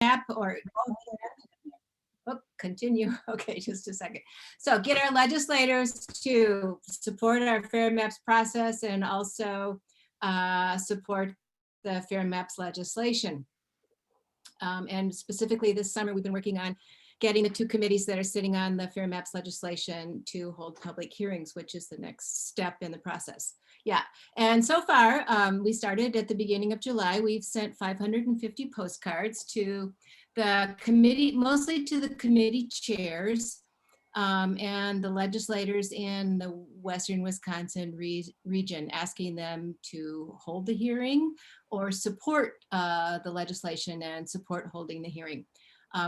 map or continue. Okay, just a second. So get our legislators to support our Fair Maps process and also support the Fair Maps legislation. And specifically this summer, we've been working on getting the two committees that are sitting on the Fair Maps legislation to hold public hearings, which is the next step in the process. Yeah, and so far, we started at the beginning of July. We've sent 550 postcards to the committee, mostly to the committee chairs and the legislators in the Western Wisconsin region, asking them to hold the hearing or support the legislation and support holding the hearing.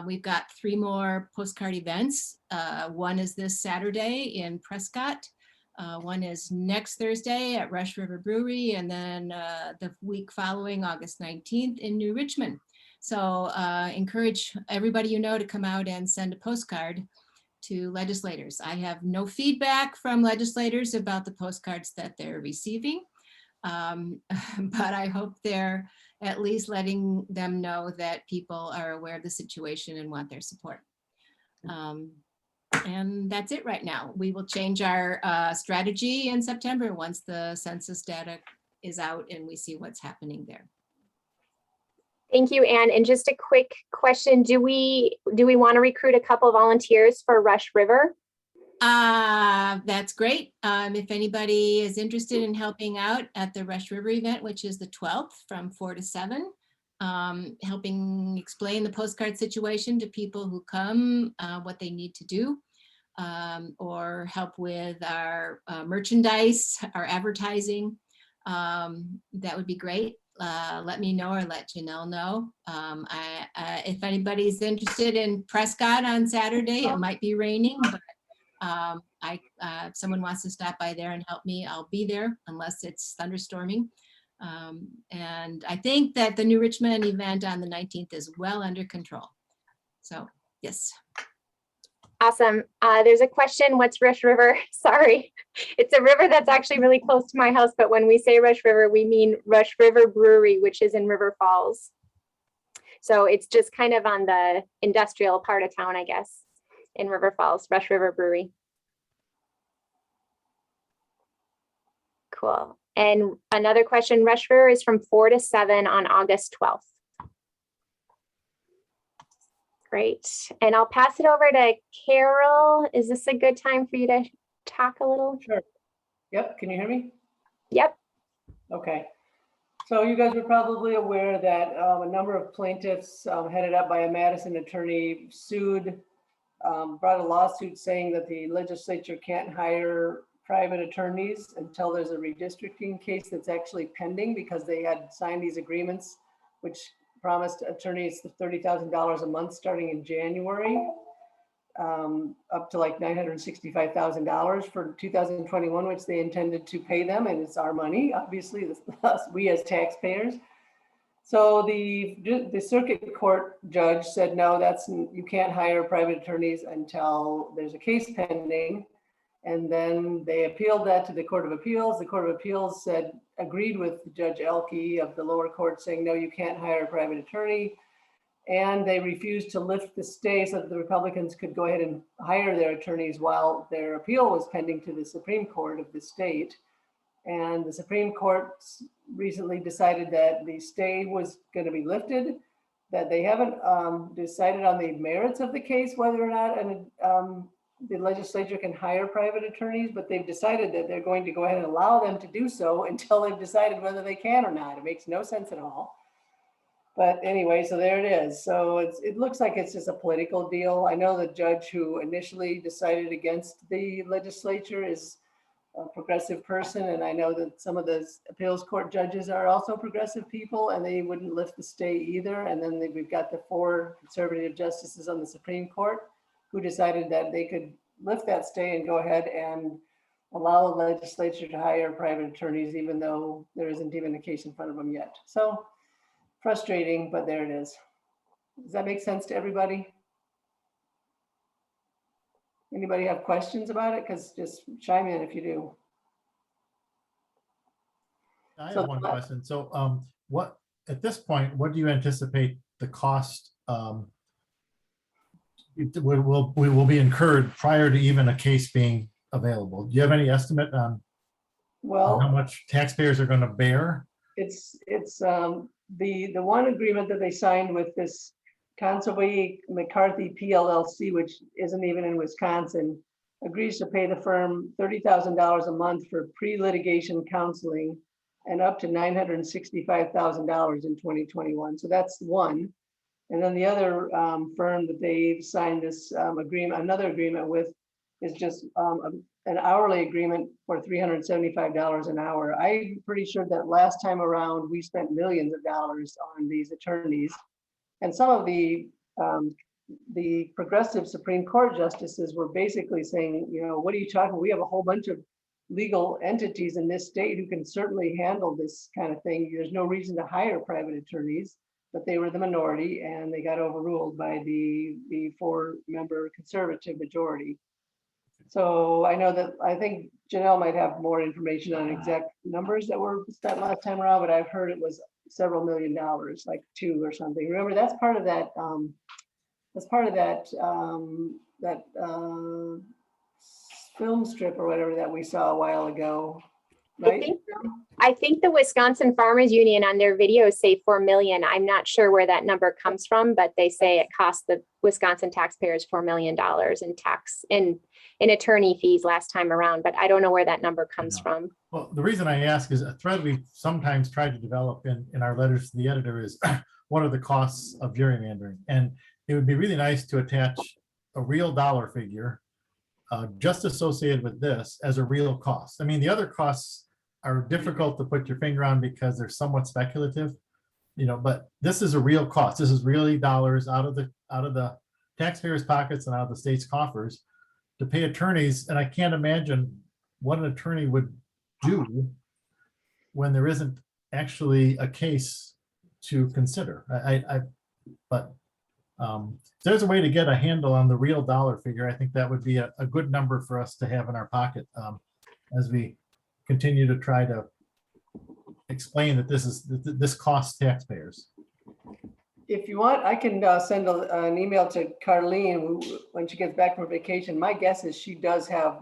We've got 3 more postcard events. One is this Saturday in Prescott. One is next Thursday at Rush River Brewery, and then the week following, August 19th in New Richmond. So encourage everybody you know to come out and send a postcard to legislators. I have no feedback from legislators about the postcards that they're receiving, but I hope they're at least letting them know that people are aware of the situation and want their support. And that's it right now. We will change our strategy in September once the census data is out and we see what's happening there. Thank you, Anne. And just a quick question: do we want to recruit a couple volunteers for Rush River? That's great. If anybody is interested in helping out at the Rush River event, which is the 12th from 4 to 7, helping explain the postcard situation to people who come, what they need to do, or help with our merchandise, our advertising, that would be great. Let me know or let Janelle know. If anybody's interested in Prescott on Saturday, it might be raining, but if someone wants to stop by there and help me, I'll be there unless it's thunderstorming. And I think that the New Richmond event on the 19th is well under control. So yes. Awesome. There's a question, what's Rush River? Sorry, it's a river that's actually really close to my house, but when we say Rush River, we mean Rush River Brewery, which is in River Falls. So it's just kind of on the industrial part of town, I guess, in River Falls, Rush River Brewery. Cool. And another question, Rush River is from 4 to 7 on August 12th. Great. And I'll pass it over to Carol. Is this a good time for you to talk a little? Sure. Yep. Can you hear me? Yep. Okay. So you guys are probably aware that a number of plaintiffs headed up by a Madison attorney brought a lawsuit saying that the legislature can't hire private attorneys until there's a redistricting case that's actually pending, because they had signed these agreements, which promised attorneys $30,000 a month starting in January, up to like $965,000 for 2021, which they intended to pay them, and it's our money, obviously, we as taxpayers. So the circuit court judge said, no, you can't hire private attorneys until there's a case pending. And then they appealed that to the Court of Appeals. The Court of Appeals agreed with Judge Elke of the lower court, saying, no, you can't hire a private attorney. And they refused to lift the stay so that the Republicans could go ahead and hire their attorneys while their appeal was pending to the Supreme Court of the state. And the Supreme Court recently decided that the stay was going to be lifted, that they haven't decided on the merits of the case, whether or not the legislature can hire private attorneys, but they've decided that they're going to go ahead and allow them to do so until they've decided whether they can or not. It makes no sense at all. But anyway, so there it is. So it looks like it's just a political deal. I know the judge who initially decided against the legislature is a progressive person, and I know that some of the appeals court judges are also progressive people, and they wouldn't lift the stay either. And then we've got the 4 conservative justices on the Supreme Court who decided that they could lift that stay and go ahead and allow the legislature to hire private attorneys, even though there isn't even a case in front of them yet. So frustrating, but there it is. Does that make sense to everybody? Anybody have questions about it? Because just chime in if you do. I have one question. So at this point, what do you anticipate the cost will be incurred prior to even a case being available. Do you have any estimate on Well, how much taxpayers are going to bear? it's the one agreement that they signed with this Conway McCarthy PLLC, which isn't even in Wisconsin, agrees to pay the firm $30,000 a month for pre-litigation counseling and up to $965,000 in 2021. So that's one. And then the other firm that they signed this agreement, another agreement with, is just an hourly agreement for $375 an hour. I'm pretty sure that last time around we spent millions of dollars on these attorneys, and some of the progressive Supreme Court justices were basically saying, you know, what are you talking? We have a whole bunch of legal entities in this state who can certainly handle this kind of thing. There's no reason to hire private attorneys, but they were the minority and they got overruled by the 4-member conservative majority. So I know that, I think Janelle might have more information on exact numbers that were spent last time around, but I've heard it was several $1 million, like 2 or something. Remember, that's part of that, film strip or whatever that we saw a while ago, right? I think the Wisconsin Farmers Union on their videos say 4 million. I'm not sure where that number comes from, but they say it cost the Wisconsin taxpayers $4 million in attorney fees last time around, but I don't know where that number comes from. Well, the reason I ask is a thread we sometimes try to develop in our letters to the editor is what are the costs of gerrymandering? And it would be really nice to attach a real dollar figure just associated with this as a real cost. I mean, the other costs are difficult to put your finger on because they're somewhat speculative, you know, but this is a real cost. This is really dollars out of the taxpayers' pockets and out of the state's coffers to pay attorneys. And I can't imagine what an attorney would do when there isn't actually a case to consider. But there's a way to get a handle on the real dollar figure. I think that would be a good number for us to have in our pocket as we continue to try to explain that this costs taxpayers. If you want, I can send an email to Carlene when she gets back from vacation. My guess is she does have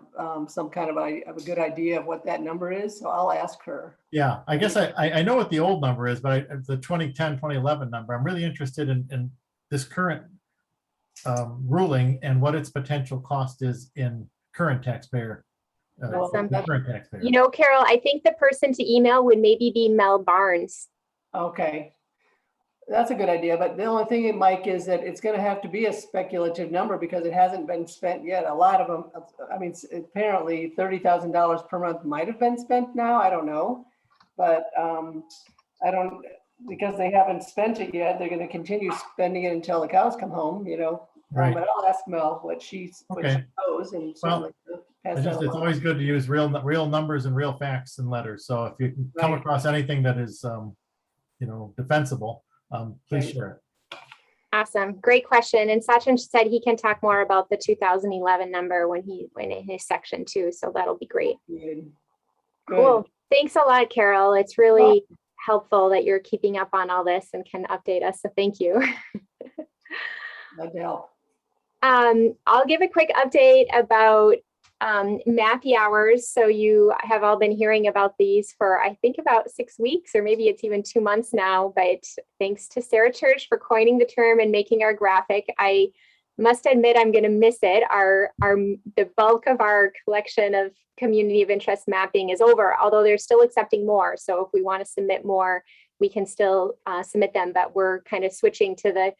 some kind of a good idea of what that number is, so I'll ask her. Yeah, I guess I know what the old number is, but the 2010, 2011 number, I'm really interested in this current ruling and what its potential cost is in current taxpayer. Awesome. Current taxpayer. You know, Carol, I think the person to email would maybe be Mel Barnes. Okay. That's a good idea, but the only thing, Mike, is that it's going to have to be a speculative number because it hasn't been spent yet. A lot of them, I mean, apparently $30,000 per month might have been spent now. I don't know, but I don't, because they haven't spent it yet. They're going to continue spending it until the cows come home, you know. Right. But I'll ask Mel what she knows, and certainly pass that It's along. always good to use real numbers and real facts in letters. So if you can come Right. across anything that is, you know, defensible, please Right. share it. Awesome. Great question. And Sachin said he can talk more about the 2011 number when in his section too. So that'll be great. Good. Cool. Thanks a lot, Carol. It's really helpful that you're keeping up on all this and can update us. So thank you. Glad to help. I'll give a quick update about MAPI hours. So you have all been hearing about these for, I think, about 6 weeks, or maybe it's even 2 months now. But thanks to Sarah Church for coining the term and making our graphic. I must admit I'm going to miss it. The bulk of our collection of community of interest mapping is over, although they're still accepting more. So if we want to submit more, we can still submit them, but we're kind of switching to the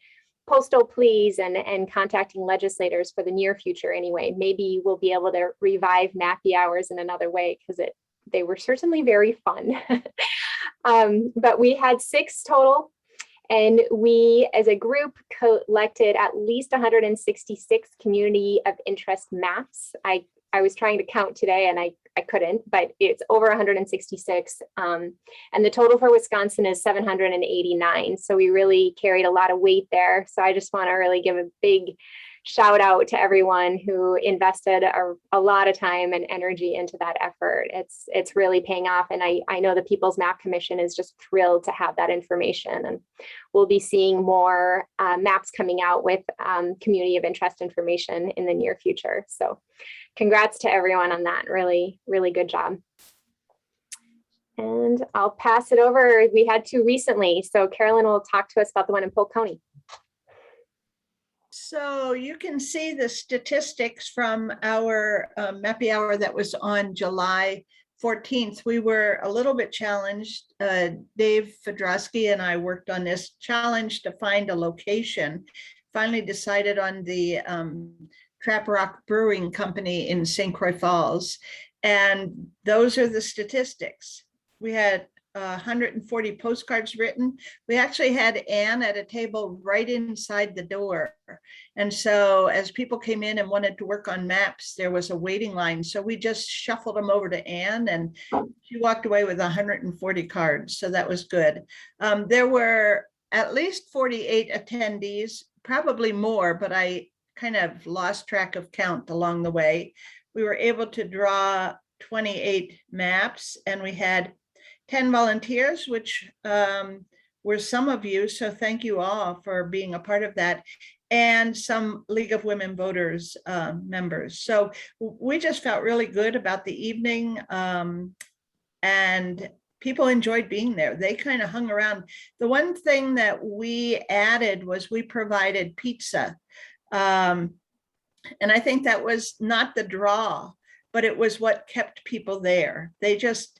postal pleas and contacting legislators for the near future anyway. Maybe we'll be able to revive MAPI hours in another way because they were certainly very fun. But we had 6 total, and we as a group collected at least 166 community of interest maps. I was trying to count today and I couldn't, but it's over 166. And the total for Wisconsin is 789. So we really carried a lot of weight there. So I just want to really give a big shout out to everyone who invested a lot of time and energy into that effort. It's really paying off. And I know the People's Map Commission is just thrilled to have that information. And we'll be seeing more maps coming out with community of interest information in the near future. So congrats to everyone on that. Really, really good job. And I'll pass it over. We had two recently. So Carolyn will talk to us about the one in Polk County. So you can see the statistics from our MAPI hour that was on July 14th. We were a little bit challenged. Dave Fedrosky and I worked on this challenge to find a location. Finally decided on the Trap Rock Brewing Company in St. Croix Falls. And those are the statistics. We had 140 postcards written. We actually had Anne at a table right inside the door. And so as people came in and wanted to work on maps, there was a waiting line. So we just shuffled them over to Anne and she walked away with 140 cards. So that was good. There were at least 48 attendees, probably more, but I kind of lost track of count along the way. We were able to draw 28 maps and we had 10 volunteers, which were some of you. So thank you all for being a part of that. And some League of Women Voters members. So we just felt really good about the evening and people enjoyed being there. They kind of hung around. The one thing that we added was we provided pizza. And I think that was not the draw, but it was what kept people there. They just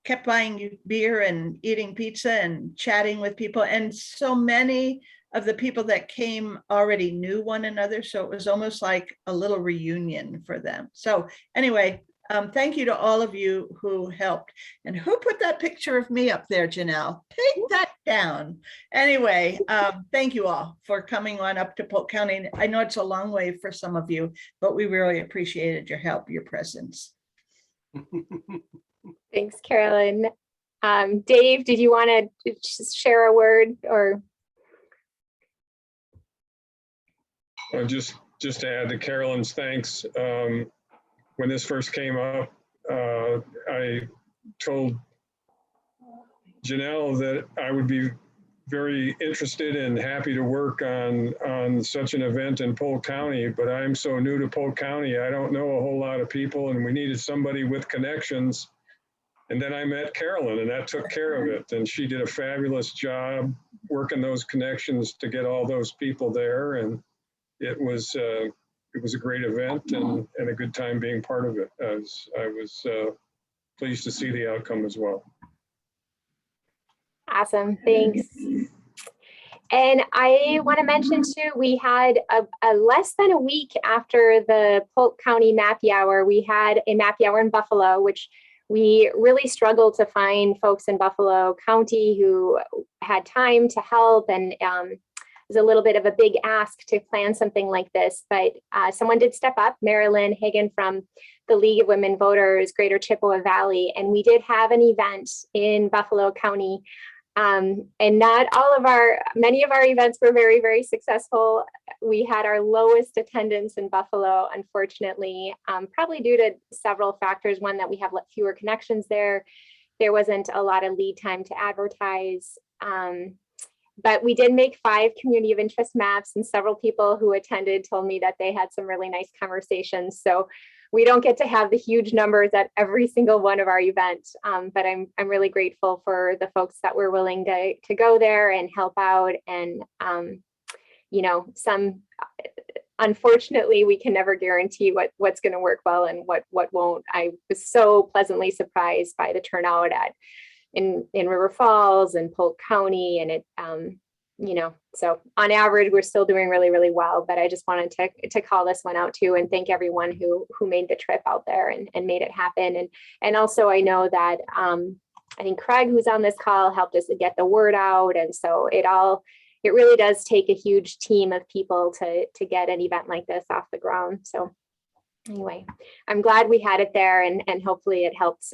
kept buying beer and eating pizza and chatting with people. And so many of the people that came already knew one another. So it was almost like a little reunion for them. So anyway, thank you to all of you who helped. And who put that picture of me up there, Janelle? Take that down. Anyway, thank you all for coming on up to Polk County. I know it's a long way for some of you, but we really appreciated your help, your presence. Thanks, Carolyn. Dave, did you want to just share a word or? Just to add to Carolyn's thanks. When this first came up, I told Janelle that I would be very interested and happy to work on such an event in Polk County, but I'm so new to Polk County, I don't know a whole lot of people, and we needed somebody with connections. And then I met Carolyn, and that took care of it. And she did a fabulous job working those connections to get all those people there. And it was a great event and a good time being part of it. I was pleased to see the outcome as well. Awesome, thanks. And I want to mention too, we had a less than a week after the Polk County MAPI Hour, we had a MAPI Hour in Buffalo, which we really struggled to find folks in Buffalo County who had time to help, and it was a little bit of a big ask to plan something like this, but someone did step up, Marilyn Hagan from the League of Women Voters, Greater Chippewa Valley, and we did have an event in Buffalo County. And not all of many of our events were very, very successful. We had our lowest attendance in Buffalo, unfortunately, probably due to several factors. One, that we have fewer connections there. There wasn't a lot of lead time to advertise. But we did make 5 community of interest maps, and several people who attended told me that they had some really nice conversations. So we don't get to have the huge numbers at every single one of our events, but I'm really grateful for the folks that were willing to go there and help out. And you know, unfortunately, we can never guarantee what's going to work well and what won't. I was so pleasantly surprised by the turnout in River Falls and Polk County, and it you know, so on average, we're still doing really, really well. But I just wanted to call this one out too, and thank everyone who made the trip out there and made it happen. And also, I know that I think Craig, who's on this call, helped us to get the word out. And so it really does take a huge team of people to get an event like this off the ground. So anyway, I'm glad we had it there, and hopefully it helps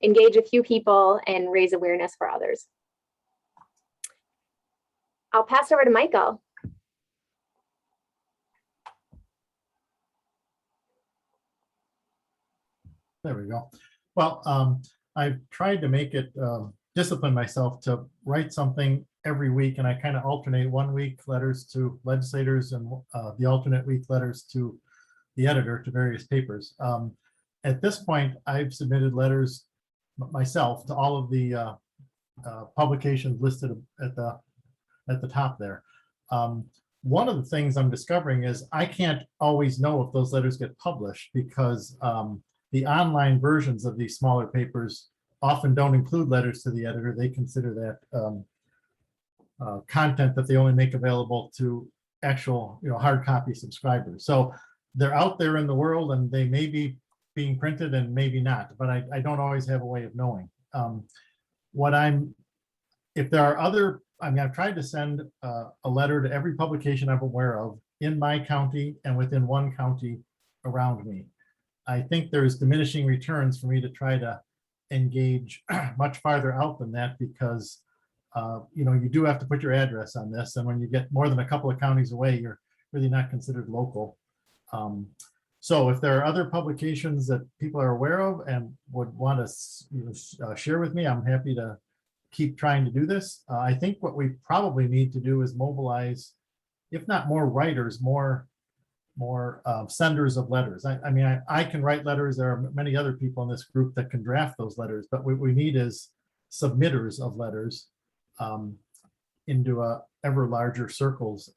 engage a few people and raise awareness for others. I'll pass over to Michael. There we go. Well, I've tried to make it discipline myself to write something every week, and I kind of alternate 1 week letters to legislators and the alternate week letters to the editor to various papers. At this point, I've submitted letters myself to all of the publications listed at the top there. One of the things I'm discovering is I can't always know if those letters get published because the online versions of these smaller papers often don't include letters to the editor. They consider that content that they only make available to actual, hard copy subscribers. So they're out there in the world and they may be being printed and maybe not, but I don't always have a way of knowing. If there are other, I've tried to send a letter to every publication I'm aware of in my county and within one county around me. I think there's diminishing returns for me to try to engage much farther out than that because you do have to put your address on this, and when you get more than a couple of counties away, you're really not considered local. So if there are other publications that people are aware of and would want to share with me, I'm happy to keep trying to do this. I think what we probably need to do is mobilize, if not more writers, more senders of letters. I can write letters. There are many other people in this group that can draft those letters, but what we need is submitters of letters into ever larger circles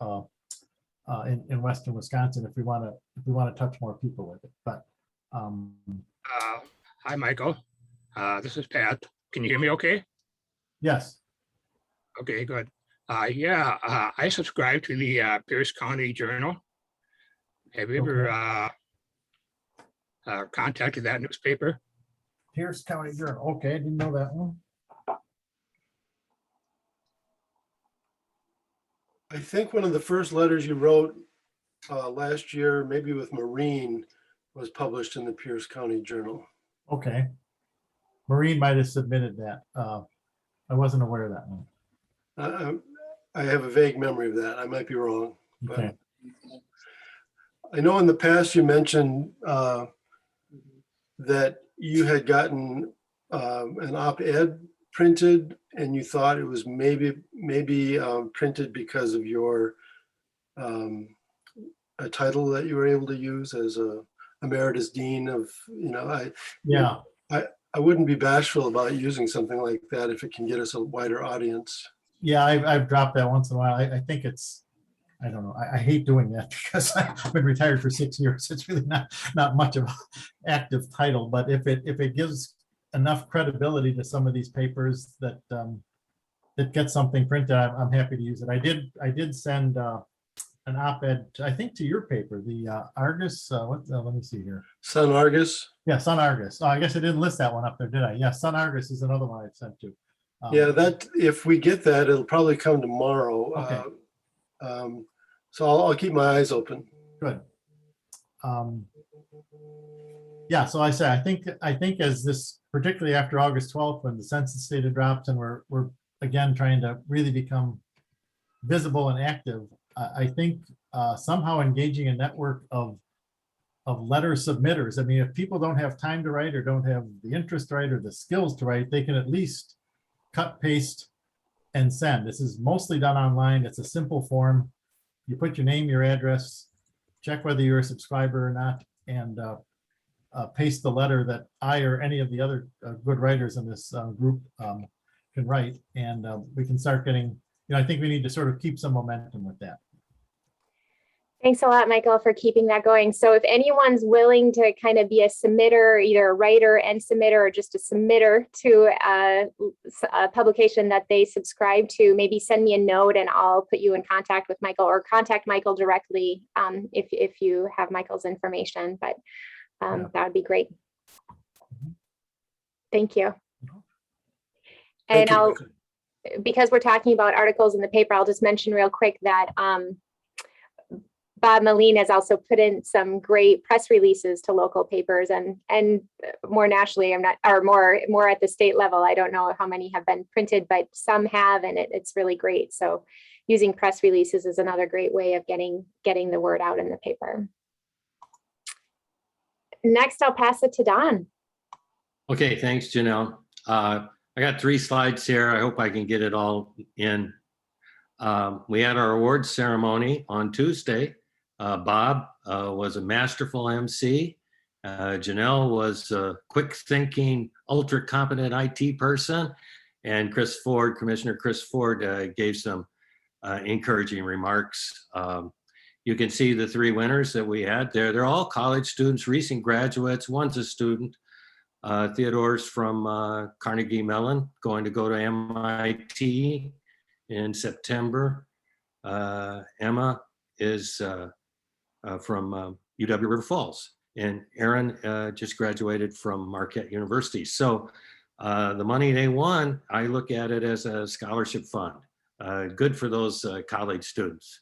in Western Wisconsin if we want to touch more people with it. But hi, Michael. This is Pat. Can you hear me okay? yes. Okay, good. I subscribe to the Pierce County Journal. Have you ever contacted that newspaper? Pierce County Journal. Okay, I didn't know that one. I think one of the first letters you wrote last year, maybe with Maureen, was published in the Pierce County Journal. Okay. Maureen might have submitted that. I wasn't aware of that one. I have a vague memory of that. I might be wrong. But Okay. I know in the past you mentioned that you had gotten an op-ed printed and you thought it was maybe printed because of your a title that you were able to use as a emeritus dean of, Yeah. I wouldn't be bashful about using something like that if it can get us a wider audience. Yeah, I've dropped that once in a while. I think it's, I don't know. I hate doing that because I've been retired for 6 years. It's really not much of an active title, but if it gives enough credibility to some of these papers that get something printed, I'm happy to use it. I did send an op-ed, I think, to your paper, the Argus. Let me see here. Sun Argus. Yeah, Sun Argus. Oh, I guess I didn't list that one up there, did I? Yeah, Sun Argus is another one I've sent to. Yeah, that if we get that, it'll probably come tomorrow. Okay. So I'll keep my eyes open. Good. Yeah, so I say I think as this, particularly after August 12th, when the census data drops and we're again trying to really become visible and active, I think somehow engaging a network of letter submitters. I mean, if people don't have time to write or don't have the interest to write or the skills to write, they can at least cut, paste, and send. This is mostly done online. It's a simple form. You put your name, your address, check whether you're a subscriber or not, and paste the letter that I or any of the other good writers in this group can write. And we can start getting, I think we need to sort of keep some momentum with that. Thanks a lot, Michael, for keeping that going. So if anyone's willing to kind of be a submitter, either a writer and submitter or just a submitter to a publication that they subscribe to, maybe send me a note and I'll put you in contact with Michael, or contact Michael directly if you have Michael's information. But that would be great. Thank you. Thank And you. because we're talking about articles in the paper, I'll just mention real quick that Bob Moline has also put in some great press releases to local papers and more nationally, more at the state level. I don't know how many have been printed, but some have, and it's really great. So using press releases is another great way of getting the word out in the paper. Next, I'll pass it to Don. Okay, thanks, Janelle. I got 3 slides here. I hope I can get it all in. We had our awards ceremony on Tuesday. Bob was a masterful MC. Janelle was a quick thinking, ultra competent IT person. And Chris Ford, Commissioner Chris Ford, gave some encouraging remarks. You can see the 3 winners that we had there. They're all college students, recent graduates. One's a student. Theodore's from Carnegie Mellon, going to go to MIT in September. Emma is from UW River Falls, and Aaron just graduated from Marquette University. So the money they won, I look at it as a scholarship fund. Good for those college students.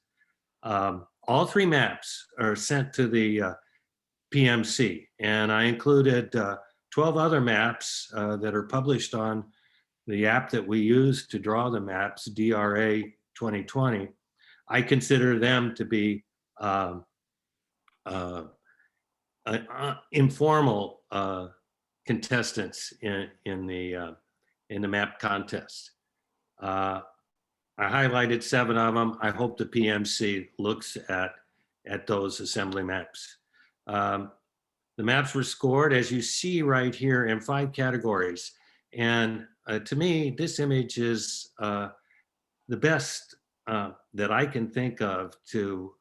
All 3 maps are sent to the PMC, and I included 12 other maps that are published on the app that we use to draw the maps, DRA 2020. I consider them to be informal contestants in the map contest. I highlighted 7 of them. I hope the PMC looks at those assembly maps. The maps were scored, as you see right here, in 5 categories. And to me, this image is the best that I can think of to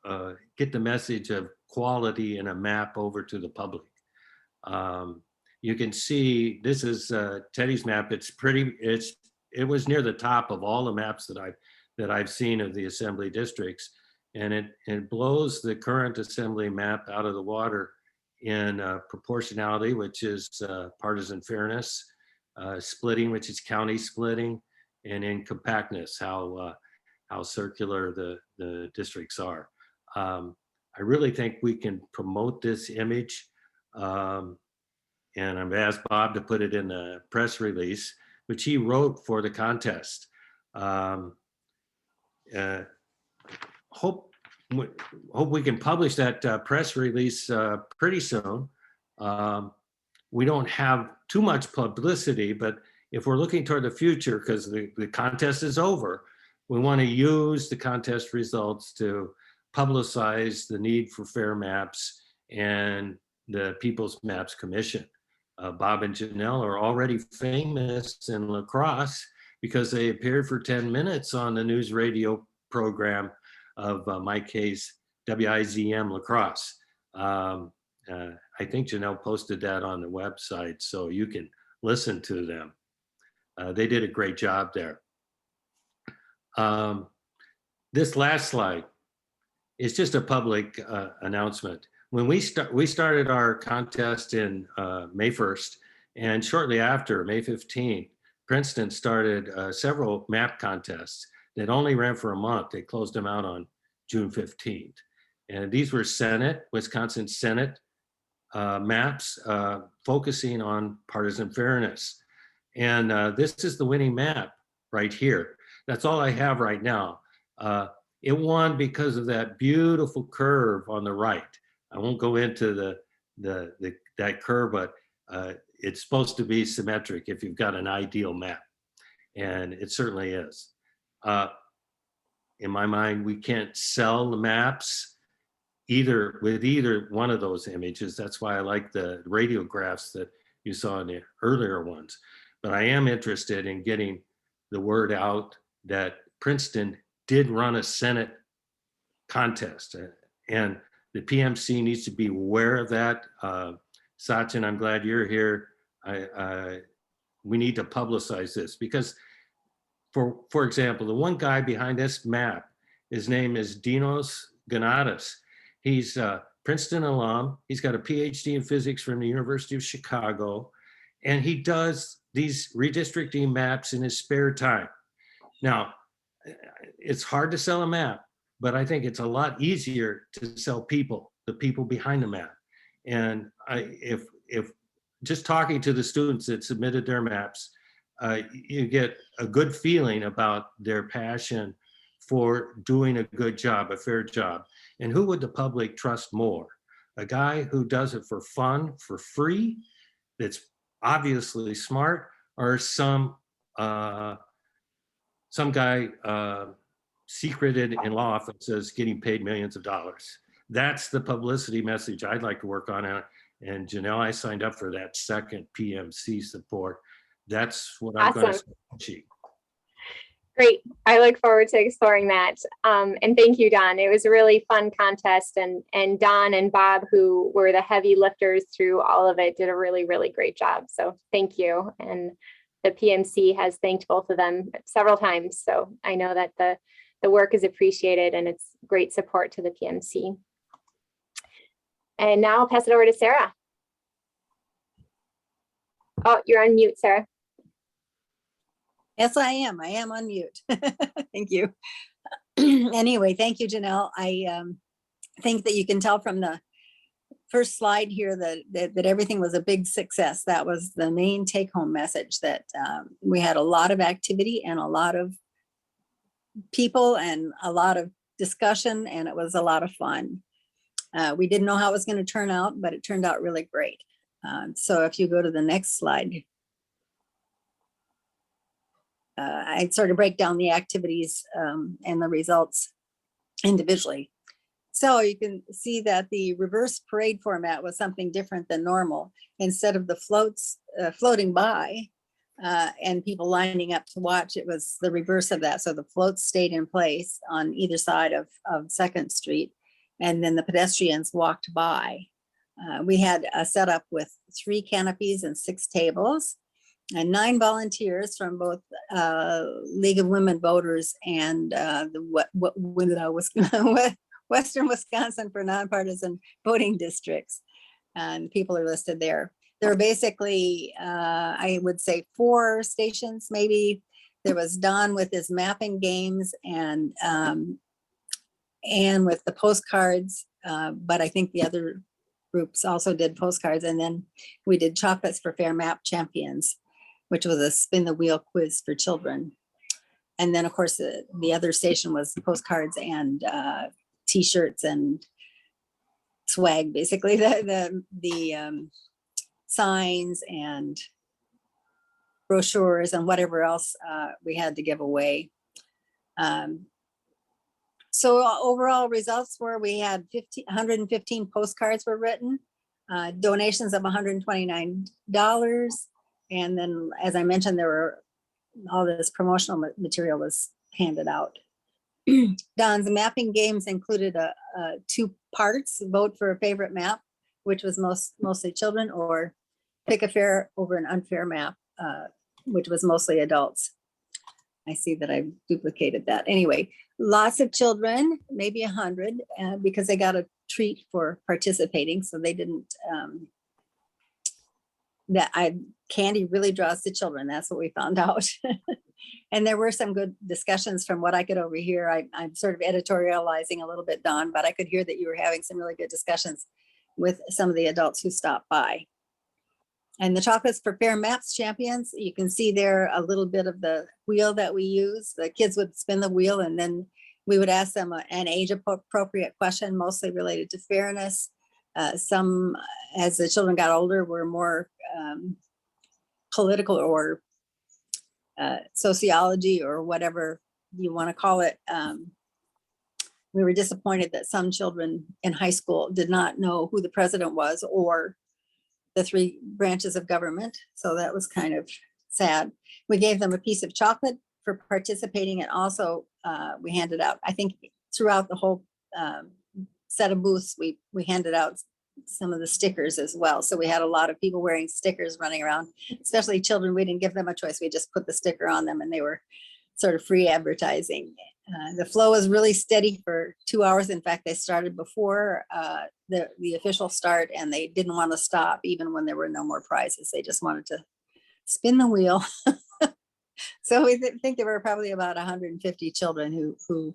get the message of quality in a map over to the public. You can see this is Teddy's map. It's pretty. It was near the top of all the maps that I've seen of the assembly districts, and it blows the current assembly map out of the water in proportionality, which is partisan fairness, splitting, which is county splitting, and in compactness, how circular the districts are. I really think we can promote this image, and I've asked Bob to put it in the press release, which he wrote for the contest. Hope we can publish that press release pretty soon. We don't have too much publicity, but if we're looking toward the future, because the contest is over, we want to use the contest results to publicize the need for fair maps and the People's Maps Commission. Bob and Janelle are already famous in La Crosse because they appeared for 10 minutes on the news radio program of Mike Hayes' WIZM La Crosse. I think Janelle posted that on the website, so you can listen to them. They did a great job there. This last slide is just a public announcement. When we started our contest in May 1st, and shortly after, May 15th, Princeton started several map contests that only ran for a month. They closed them out on June 15th. And these were Wisconsin Senate maps focusing on partisan fairness. And this is the winning map right here. That's all I have right now. It won because of that beautiful curve on the right. I won't go into that curve, but it's supposed to be symmetric if you've got an ideal map. And it certainly is. In my mind, we can't sell the maps with either one of those images. That's why I like the radiographs that you saw in the earlier ones. But I am interested in getting the word out that Princeton did run a Senate contest, and the PMC needs to be aware of that. Sachin, I'm glad you're here. We need to publicize this because, for example, the one guy behind this map, his name is Dinos Ganatas. He's a Princeton alum. He's got a PhD in physics from the University of Chicago, and he does these redistricting maps in his spare time. Now, it's hard to sell a map, but I think it's a lot easier to sell people, the people behind the map. And if just talking to the students that submitted their maps, you get a good feeling about their passion for doing a good job, a fair job. And who would the public trust more? A guy who does it for fun, for free, that's obviously smart, or some guy secreted in law offices getting paid millions of dollars. That's the publicity message I'd like to work on. And Janelle, I signed up for that second PMC support. That's what I'm going to achieve. Great. I look forward to exploring that. And thank you, Don. It was a really fun contest, and Don and Bob, who were the heavy lifters through all of it, did a really, really great job. So thank you. And the PMC has thanked both of them several times. So I know that the work is appreciated, and it's great support to the PMC. And now I'll pass it over to Sarah. Oh, you're on mute, Sarah. Yes, I am. I am on mute. Thank you. Anyway, thank you, Janelle. I think that you can tell from the first slide here that everything was a big success. That was the main take-home message, that we had a lot of activity and a lot of people and a lot of discussion, and it was a lot of fun. We didn't know how it was going to turn out, but it turned out really great. So if you go to the next slide, I'd sort of break down the activities and the results individually. So you can see that the reverse parade format was something different than normal. Instead of the floats floating by and people lining up to watch, it was the reverse of that. So the floats stayed in place on either side of 2nd Street, and then the pedestrians walked by. We had a setup with 3 canopies and 6 tables, and 9 volunteers from both League of Women Voters and the Western Wisconsin for Nonpartisan Voting Districts. And people are listed there. There were basically, I would say, 4 stations, maybe. There was Don with his mapping games and with the postcards, but I think the other groups also did postcards. And then we did chocolates for Fair Map Champions, which was a spin the wheel quiz for children. And then of course the other station was postcards and t-shirts and swag, basically the signs and brochures and whatever else we had to give away. So overall results were, we had 115 postcards were written, donations of $129. And then, as I mentioned, there were all this promotional material was handed out. Don's mapping games included 2 parts: vote for a favorite map, which was mostly children, or pick a fair over an unfair map, which was mostly adults. I see that I've duplicated that. Anyway, lots of children, maybe 100, because they got a treat for participating. So they didn't, candy really draws the children. That's what we found out. And there were some good discussions from what I could overhear. I'm sort of editorializing a little bit, Don, but I could hear that you were having some really good discussions with some of the adults who stopped by. And the chocolates for Fair Maps Champions, you can see there a little bit of the wheel that we use. The kids would spin the wheel, and then we would ask them an age-appropriate question, mostly related to fairness. Some, as the children got older, were more political or sociology or whatever you want to call it. We were disappointed that some children in high school did not know who the president was or the 3 branches of government. So that was kind of sad. We gave them a piece of chocolate for participating, and also we handed out, I think throughout the whole set of booths, we handed out some of the stickers as well. So we had a lot of people wearing stickers running around, especially children. We didn't give them a choice. We just put the sticker on them, and they were sort of free advertising. The flow was really steady for 2 hours. In fact, they started before the official start, and they didn't want to stop even when there were no more prizes. They just wanted to spin the wheel. So we think there were probably about 150 children who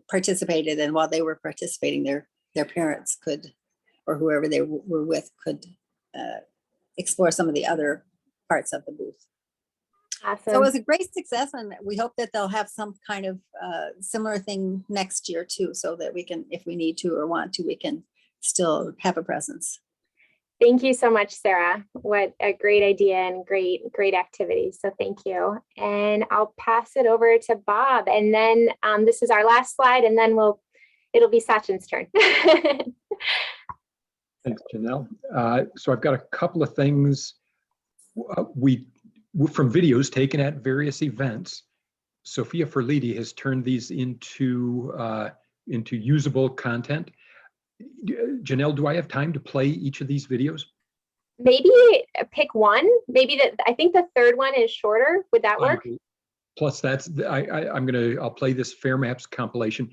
participated, and while they were participating, their parents could, or whoever they were with, could explore some of the other parts of the booth. Awesome. So it was a great success, and we hope that they'll have some kind of similar thing next year too, so that we can, if we need to or want to, we can still have a presence. Thank you so much, Sarah. What a great idea and great activity. So thank you. And I'll pass it over to Bob. And then this is our last slide, and then it'll be Sachin's turn. Thanks, Janelle. So I've got a couple of things from videos taken at various events. Sophia Ferliti has turned these into usable content. Janelle, do I have time to play each of these videos? Maybe pick one. Maybe I think the third one is shorter. Would that work? Plus, I'll play this Fair Maps compilation.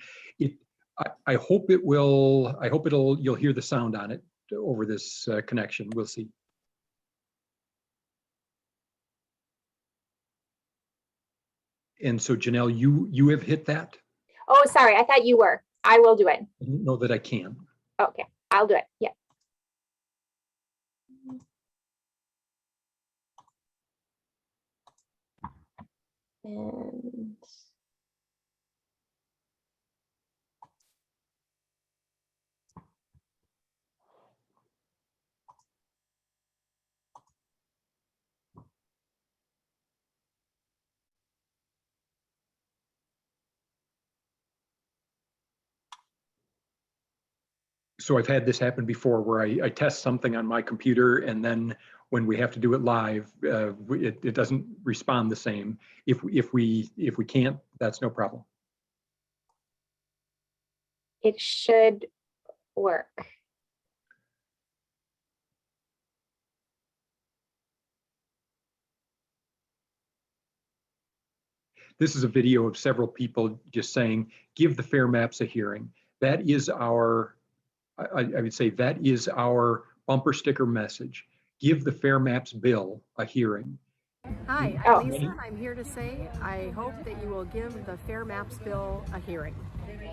I hope it will. I hope you'll hear the sound on it over this connection. We'll see. And so, Janelle, you have hit that? Oh, sorry. I thought you were. I will do it. I don't know that I can. Okay, I'll do it. Yeah. And So I've had this happen before where I test something on my computer, and then when we have to do it live, it doesn't respond the same. If we can't, that's no problem. it should work. This is a video of several people just saying, give the Fair Maps a hearing. That is our, I would say that is our bumper sticker message. Give the Fair Maps bill a hearing. Hi, I'm Lisa. I'm here to say I hope that you will give the Fair Maps bill a hearing.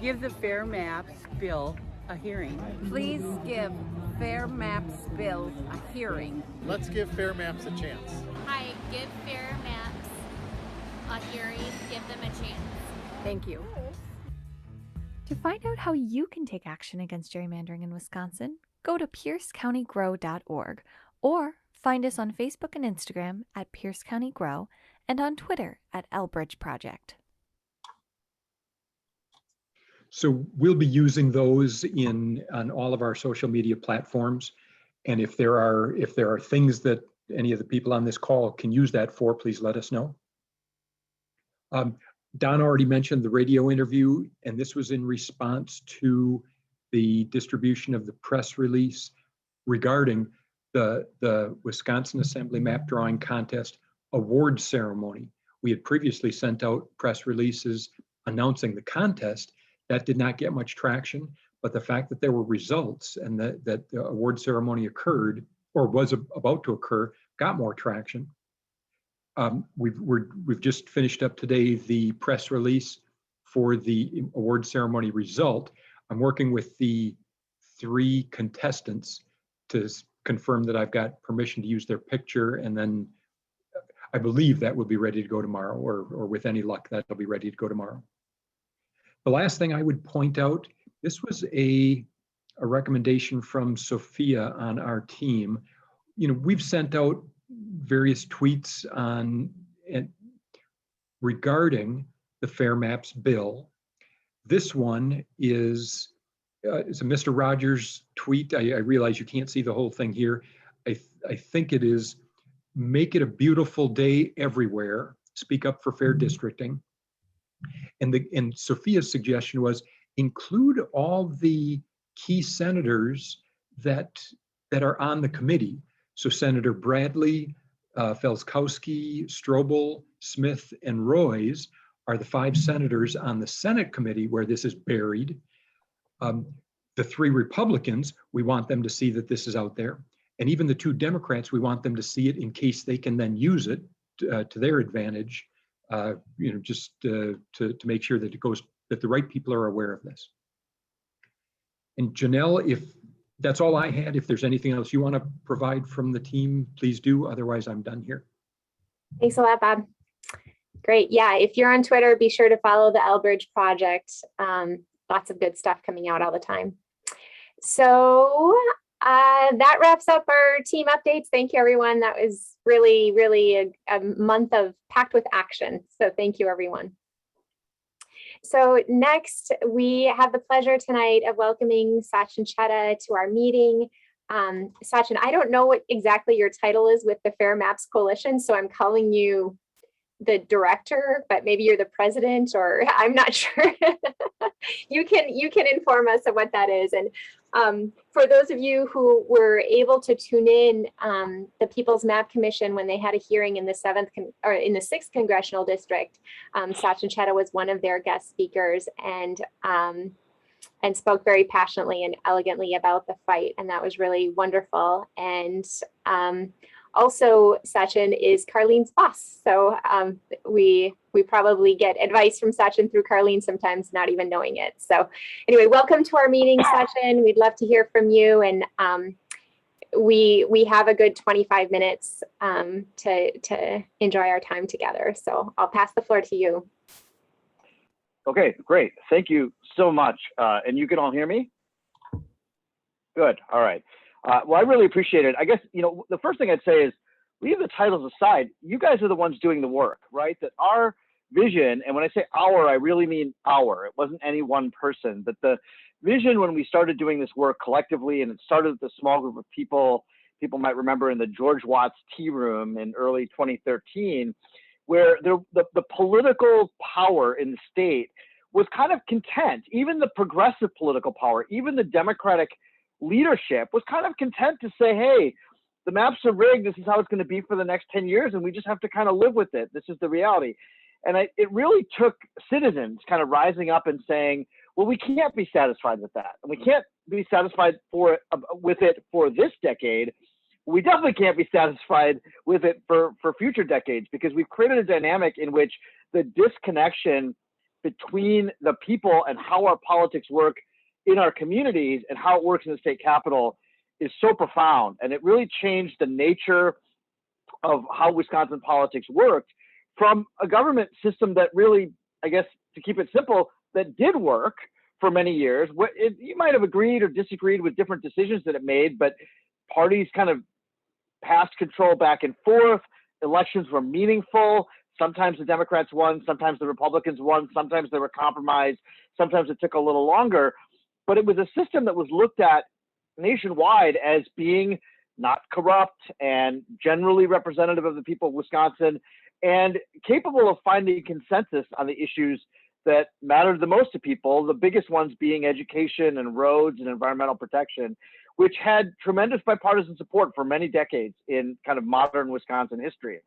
Give the Fair Maps bill a hearing. Please give Fair Maps bill a hearing. Let's give Fair Maps a chance. Hi, give Fair Maps a hearing. Give them a chance. Thank you. To find out how you can take action against gerrymandering in Wisconsin, go to piercecountygrow.org or find us on Facebook and Instagram at Pierce County Grow and on Twitter at Elbridge Project. So we'll be using those on all of our social media platforms. And if there are things that any of the people on this call can use that for, please let us know. Don already mentioned the radio interview, and this was in response to the distribution of the press release regarding the Wisconsin Assembly Map Drawing Contest award ceremony. We had previously sent out press releases announcing the contest. That did not get much traction, but the fact that there were results and that the award ceremony occurred or was about to occur got more traction. We've just finished up today the press release for the award ceremony result. I'm working with the 3 contestants to confirm that I've got permission to use their picture, and then I believe that will be ready to go tomorrow, or with any luck, that'll be ready to go tomorrow. The last thing I would point out, this was a recommendation from Sophia on our team. You know, we've sent out various tweets regarding the Fair Maps bill. This one is it's a Mr. Rogers tweet. I realize you can't see the whole thing here. I think it is, make it a beautiful day everywhere. Speak up for fair districting. And Sophia's suggestion was include all the key senators that are on the committee. So Senator Bradley, Felskowski, Strobel, Smith, and Royce are the 5 senators on the Senate committee where this is buried. The 3 Republicans, we want them to see that this is out there. And even the 2 Democrats, we want them to see it in case they can then use it to their advantage, you know, just to make sure that that the right people are aware of this. And Janelle, if that's all I had, if there's anything else you want to provide from the team, please do. Otherwise, I'm done here. Thanks a lot, Bob. Great. Yeah, if you're on Twitter, be sure to follow the Elbridge Project. Lots of good stuff coming out all the time. So That wraps up our team updates. Thank you, everyone. That was really, really a month of packed with action. So thank you, everyone. So next, we have the pleasure tonight of welcoming Sachin Chheda to our meeting. Sachin, I don't know what exactly your title is with the Fair Maps Coalition, so I'm calling you the director, but maybe you're the president, or I'm not sure. You can inform us of what that is. And for those of you who were able to tune in, the People's Map Commission, when they had a hearing in the 6th congressional district, Sachin Chheda was one of their guest speakers, and spoke very passionately and elegantly about the fight, and that was really wonderful. And also, Sachin is Carlene's boss, so we probably get advice from Sachin through Carlene sometimes, not even knowing it. So anyway, welcome to our meeting, Sachin. We'd love to hear from you, and we have a good 25 minutes to enjoy our time together. So I'll pass the floor to you. Okay, great. Thank you so much. And you can all hear me? Good. All right. Well, I really appreciate it. I guess, the first thing I'd say is, leave the titles aside. You guys are the ones doing the work, right? That our vision, and when I say our, I really mean our. It wasn't any one person, but the vision when we started doing this work collectively, and it started with a small group of people might remember in the George Watts Tea Room in early 2013, where the political power in the state was kind of content. Even the progressive political power, even the Democratic leadership was kind of content to say, hey, the maps are rigged. This is how it's going to be for the next 10 years. And we just have to kind of live with it. This is the reality. And it really took citizens kind of rising up and saying, well, we can't be satisfied with that. And we can't be satisfied with it for this decade. We definitely can't be satisfied with it for future decades, because we've created a dynamic in which the disconnection between the people and how our politics work in our communities and how it works in the state capitol is so profound. And it really changed the nature of how Wisconsin politics worked from a government system that really, I guess, to keep it simple, that did work for many years. You might have agreed or disagreed with different decisions that it made, but parties kind of passed control back and forth. Elections were meaningful. Sometimes the Democrats won, sometimes the Republicans won, sometimes they were compromised, sometimes it took a little longer. But it was a system that was looked at nationwide as being not corrupt and generally representative of the people of Wisconsin, and capable of finding consensus on the issues that mattered the most to people, the biggest ones being education and roads and environmental protection, which had tremendous bipartisan support for many decades in kind of modern Wisconsin history.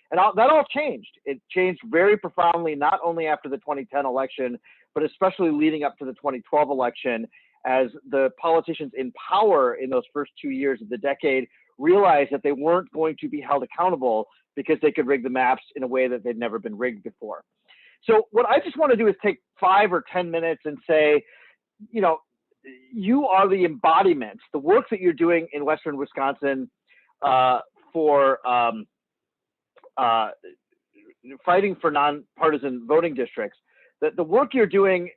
And that all changed. It changed very profoundly, not only after the 2010 election, but especially leading up to the 2012 election, as the politicians in power in those first 2 years of the decade realized that they weren't going to be held accountable because they could rig the maps in a way that they'd never been rigged before. So what I just want to do is take 5 or 10 minutes and say, you are the embodiment, the work that you're doing in Western Wisconsin for fighting for nonpartisan voting districts, that the work you're doing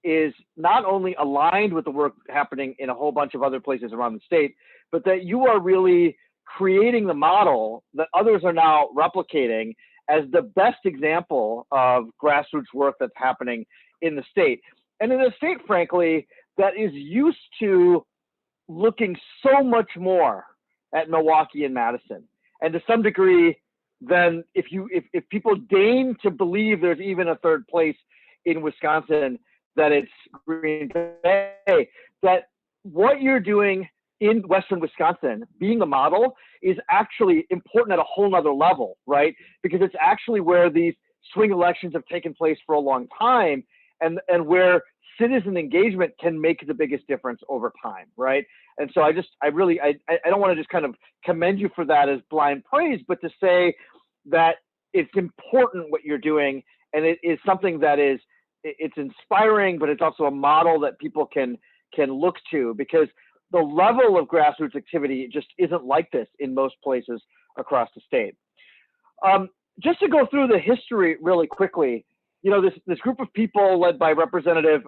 is not only aligned with the work happening in a whole bunch of other places around the state, but that you are really creating the model that others are now replicating as the best example of grassroots work that's happening in the state. And in a state, frankly, that is used to looking so much more at Milwaukee and Madison. And to some degree, then if people deign to believe there's even a third place in Wisconsin, that it's Green Bay, that what you're doing in Western Wisconsin, being a model, is actually important at a whole nother level, right? Because it's actually where these swing elections have taken place for a long time, and where citizen engagement can make the biggest difference over time, right? And so I don't want to just kind of commend you for that as blind praise, but to say that it's important what you're doing, and it is something that it's inspiring, but it's also a model that people can look to, because the level of grassroots activity just isn't like this in most places across the state. Just to go through the history really quickly, this group of people led by Representative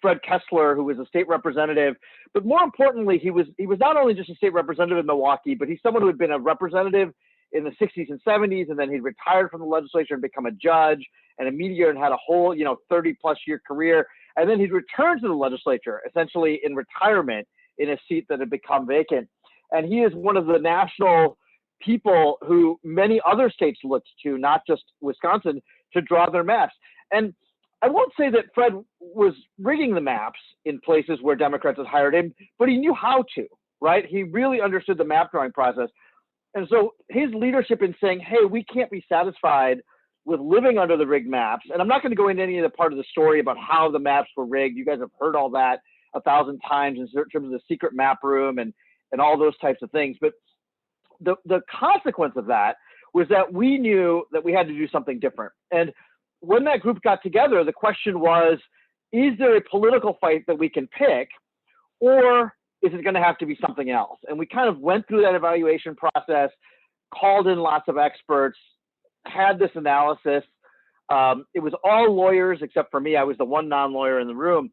Fred Kessler, who was a state representative, but more importantly, he was not only just a state representative in Milwaukee, but he's someone who had been a representative in the 60s and 70s, and then he retired from the legislature and become a judge and a media and had a whole 30+ year career, and then he'd returned to the legislature essentially in retirement in a seat that had become vacant. And he is one of the national people who many other states looked to, not just Wisconsin, to draw their maps. And I won't say that Fred was rigging the maps in places where Democrats had hired him, but he knew how to, right? He really understood the map drawing process. And so his leadership in saying, hey, we can't be satisfied with living under the rigged maps. And I'm not going to go into any of the part of the story about how the maps were rigged. You guys have heard all that 1,000 times in terms of the secret map room and all those types of things. But the consequence of that was that we knew that we had to do something different. And when that group got together, the question was, is there a political fight that we can pick, or is it going to have to be something else? And we kind of went through that evaluation process, called in lots of experts, had this analysis. It was all lawyers except for me. I was the one non-lawyer in the room,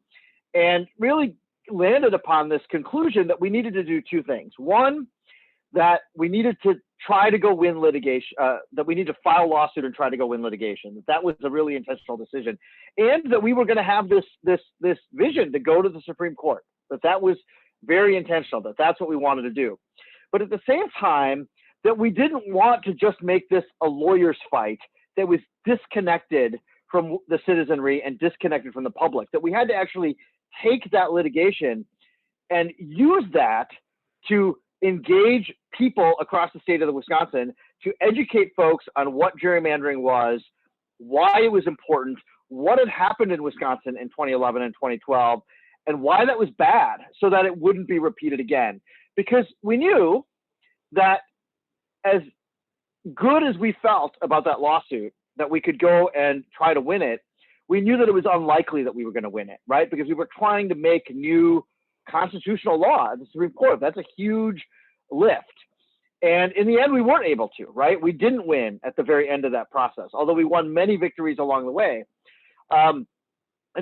and really landed upon this conclusion that we needed to do two things. One, that we needed to try to go win litigation, that we need to file a lawsuit and try to go win litigation. That was a really intentional decision. And that we were going to have this vision to go to the Supreme Court, that was very intentional, that's what we wanted to do. But at the same time, that we didn't want to just make this a lawyer's fight that was disconnected from the citizenry and disconnected from the public, that we had to actually take that litigation and use that to engage people across the state of Wisconsin, to educate folks on what gerrymandering was, why it was important, what had happened in Wisconsin in 2011 and 2012, and why that was bad, so that it wouldn't be repeated again. Because we knew that as good as we felt about that lawsuit, that we could go and try to win it, we knew that it was unlikely that we were going to win it, right? Because we were trying to make new constitutional law at the Supreme Court. That's a huge lift. And in the end, we weren't able to, right? We didn't win at the very end of that process, although we won many victories along the way. And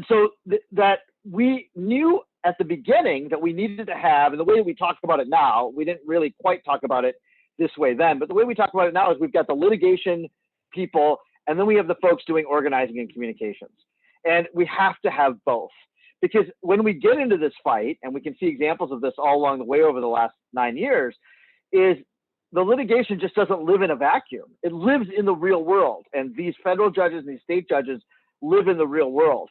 so that we knew at the beginning that we needed to have, and the way that we talk about it now, we didn't really quite talk about it this way then, but the way we talk about it now is we've got the litigation people, and then we have the folks doing organizing and communications. And we have to have both. Because when we get into this fight, and we can see examples of this all along the way over the last 9 years, is the litigation just doesn't live in a vacuum. It lives in the real world. And these federal judges and these state judges live in the real world.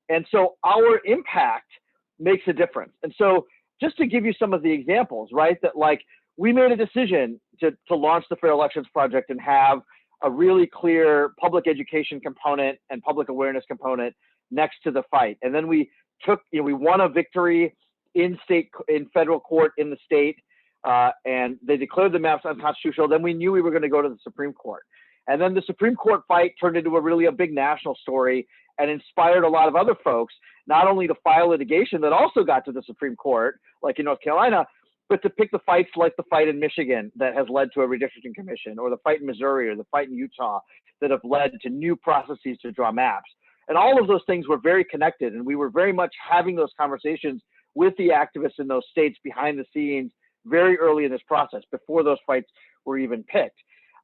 And so our impact makes a difference. And so just to give you some of the examples, right, that like we made a decision to launch the Fair Elections Project and have a really clear public education component and public awareness component next to the fight. And then we took, we won a victory in federal court in the state, and they declared the maps unconstitutional. Then we knew we were going to go to the Supreme Court. And then the Supreme Court fight turned into a big national story and inspired a lot of other folks, not only to file litigation that also got to the Supreme Court, like in North Carolina, but to pick the fights like the fight in Michigan that has led to a redistricting commission, or the fight in Missouri, or the fight in Utah that have led to new processes to draw maps. And all of those things were very connected, and we were very much having those conversations with the activists in those states behind the scenes very early in this process, before those fights were even picked.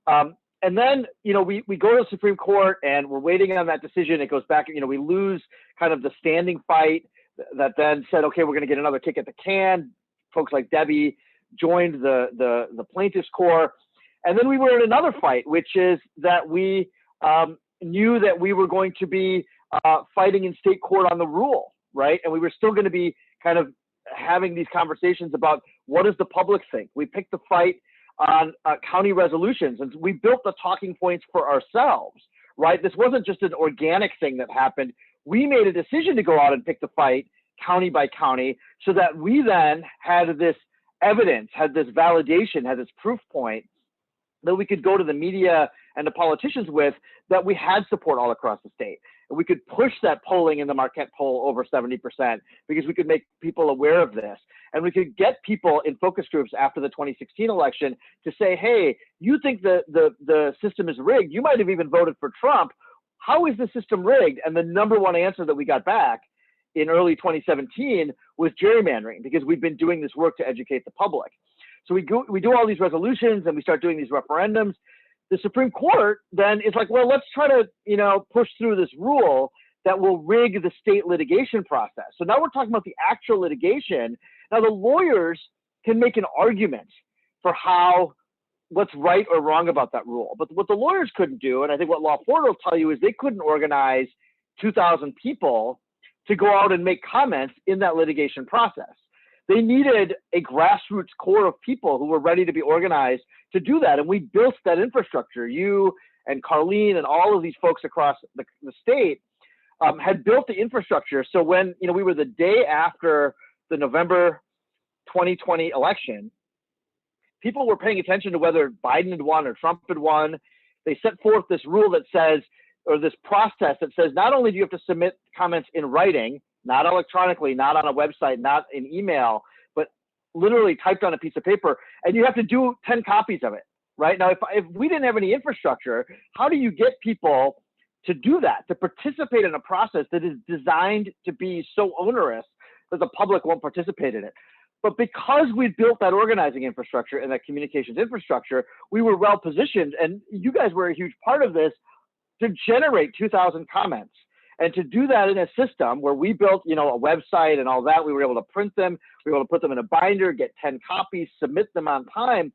And then, we go to the Supreme Court and we're waiting on that decision. It goes back, we lose kind of the standing fight that then said, okay, we're going to get another kick at the can. Folks like Debbie joined the plaintiffs' corps. And then we were in another fight, which is that we knew that we were going to be fighting in state court on the rule, right? And we were still going to be kind of having these conversations about what does the public think. We picked the fight on county resolutions, and we built the talking points for ourselves, right? This wasn't just an organic thing that happened. We made a decision to go out and pick the fight county by county, so that we then had this evidence, had this validation, had this proof point that we could go to the media and the politicians with, that we had support all across the state. And we could push that polling in the Marquette poll over 70%, because we could make people aware of this. And we could get people in focus groups after the 2016 election to say, hey, you think the system is rigged. You might have even voted for Trump. how is the system rigged? And the number one answer that we got back in early 2017 was gerrymandering, because we've been doing this work to educate the public. So we do all these resolutions and we start doing these referendums. The Supreme Court then is like, well, let's try to, push through this rule that will rig the state litigation process. So now we're talking about the actual litigation. Now the lawyers can make an argument for what's right or wrong about that rule. But what the lawyers couldn't do, and I think what Law 4 will tell you, is they couldn't organize 2,000 people to go out and make comments in that litigation process. They needed a grassroots core of people who were ready to be organized to do that. And we built that infrastructure. You and Carlene and all of these folks across the state had built the infrastructure. So when we were the day after the November 2020 election, people were paying attention to whether Biden had won or Trump had won. They set forth this rule that says, or this process that says, not only do you have to submit comments in writing, not electronically, not on a website, not in email, but literally typed on a piece of paper, and you have to do 10 copies of it, right? Now, if we didn't have any infrastructure, how do you get people to do that, to participate in a process that is designed to be so onerous that the public won't participate in it? But because we built that organizing infrastructure and that communications infrastructure, we were well positioned, and you guys were a huge part of this, to generate 2,000 comments. And to do that in a system where we built, a website and all that, we were able to print them, we were able to put them in a binder, get 10 copies, submit them on time.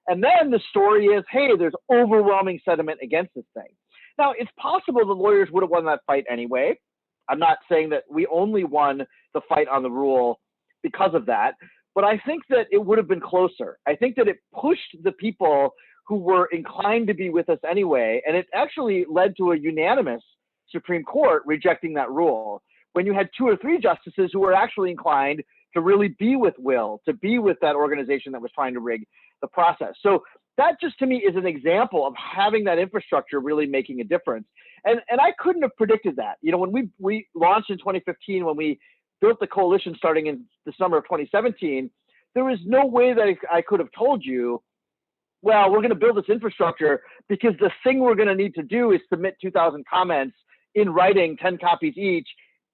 And then the story is, hey, there's overwhelming sentiment against this thing. Now, it's possible the lawyers would have won that fight anyway. I'm not saying that we only won the fight on the rule because of that, but I think that it would have been closer. I think that it pushed the people who were inclined to be with us anyway, and it actually led to a unanimous Supreme Court rejecting that rule. When you had 2 or 3 justices who were actually inclined to really be with Will, to be with that organization that was trying to rig the process. So that just to me is an example of having that infrastructure really making a difference. And I couldn't have predicted that. When we launched in 2015, when we built the coalition starting in the summer of 2017, there was no way that I could have told you, well, we're going to build this infrastructure because the thing we're going to need to do is submit 2,000 comments in writing, 10 copies each,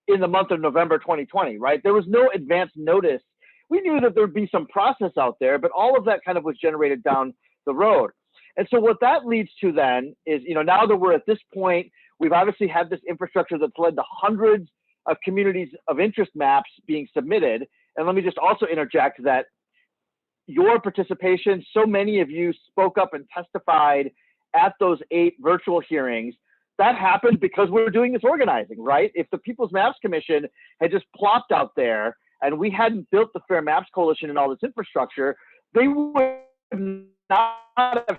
in the month of November 2020, right? There was no advance notice. We knew that there'd be some process out there, but all of that kind of was generated down the road. And so what that leads to then is, now that we're at this point, we've obviously had this infrastructure that's led to hundreds of communities of interest maps being submitted. And let me just also interject that your participation, so many of you spoke up and testified at those 8 virtual hearings. That happened because we're doing this organizing, right? If the People's Maps Commission had just plopped out there and we hadn't built the Fair Maps Coalition and all this infrastructure, they would not have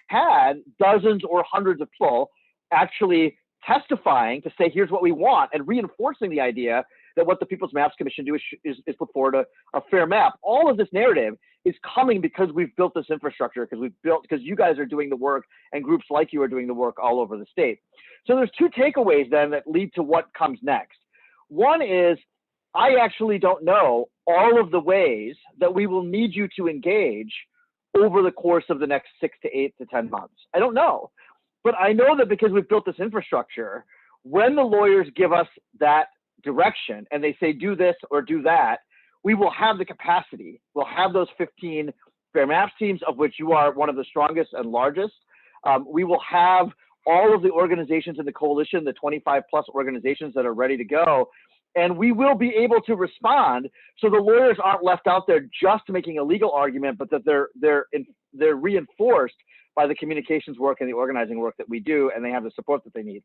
had dozens or hundreds of people actually testifying to say, here's what we want, and reinforcing the idea that what the People's Maps Commission do is put forward a fair map. All of this narrative is coming because we've built this infrastructure, because you guys are doing the work and groups like you are doing the work all over the state. So there's 2 takeaways then that lead to what comes next. One is, I actually don't know all of the ways that we will need you to engage over the course of the next 6 to 8 to 10 months. I don't know. But I know that because we've built this infrastructure, when the lawyers give us that direction and they say do this or do that, we will have the capacity. We'll have those 15 Fair Maps teams, of which you are one of the strongest and largest. We will have all of the organizations in the coalition, the 25 plus organizations that are ready to go, and we will be able to respond. So the lawyers aren't left out there just making a legal argument, but that they're reinforced by the communications work and the organizing work that we do, and they have the support that they need.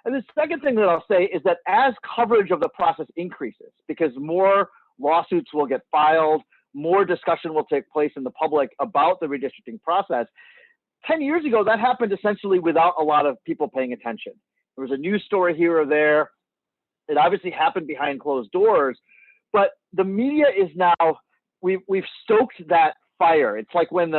And the second thing that I'll say is that as coverage of the process increases, because more lawsuits will get filed, more discussion will take place in the public about the redistricting process. 10 years ago, that happened essentially without a lot of people paying attention. There was a news story here or there. It obviously happened behind closed doors, but the media is now, we've stoked that fire. It's like when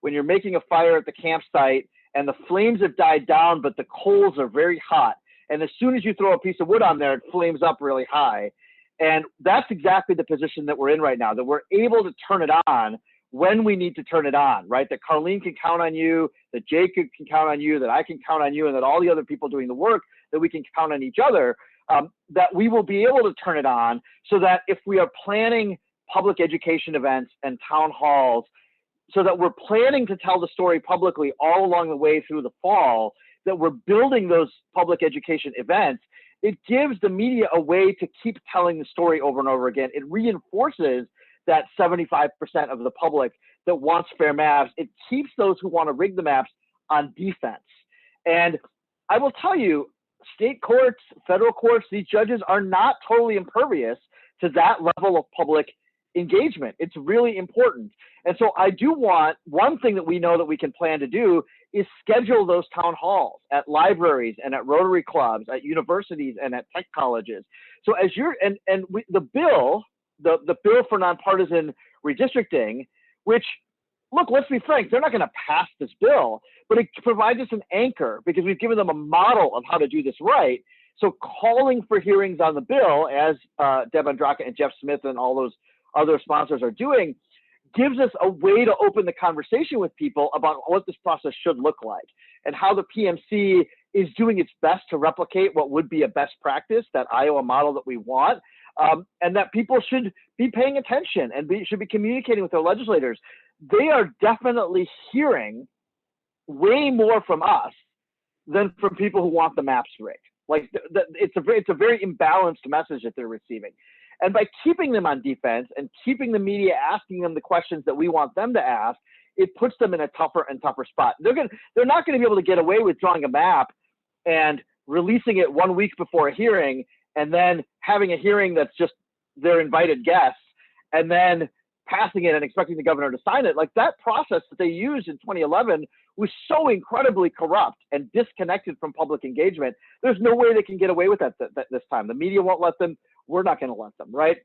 you're making a fire at the campsite and the flames have died down, but the coals are very hot. And as soon as you throw a piece of wood on there, it flames up really high. And that's exactly the position that we're in right now, that we're able to turn it on when we need to turn it on, right? That Carlene can count on you, that Jacob can count on you, that I can count on you, and that all the other people doing the work that we can count on each other, that we will be able to turn it on so that if we are planning public education events and town halls, so that we're planning to tell the story publicly all along the way through the fall, that we're building those public education events, it gives the media a way to keep telling the story over and over again. It reinforces that 75% of the public that wants fair maps. It keeps those who want to rig the maps on defense. And I will tell you, state courts, federal courts, these judges are not totally impervious to that level of public engagement. It's really important. And so I do want, one thing that we know that we can plan to do is schedule those town halls at libraries and at Rotary clubs, at universities and at tech colleges. So as you're, the bill for nonpartisan redistricting, which, look, let's be frank, they're not going to pass this bill, but it provides us an anchor because we've given them a model of how to do this right. So calling for hearings on the bill, as Deb Andraka and Jeff Smith and all those other sponsors are doing, gives us a way to open the conversation with people about what this process should look like and how the PMC is doing its best to replicate what would be a best practice, that Iowa model that we want, and that people should be paying attention and should be communicating with their legislators. They are definitely hearing way more from us than from people who want the maps rigged. Like it's a very imbalanced message that they're receiving. And by keeping them on defense and keeping the media asking them the questions that we want them to ask, it puts them in a tougher and tougher spot. They're not going to be able to get away with drawing a map and releasing it 1 week before a hearing, and then having a hearing that's just their invited guests, and then passing it and expecting the governor to sign it. Like, that process that they used in 2011 was so incredibly corrupt and disconnected from public engagement. There's no way they can get away with that this time. The media won't let them. We're not going to let them, right?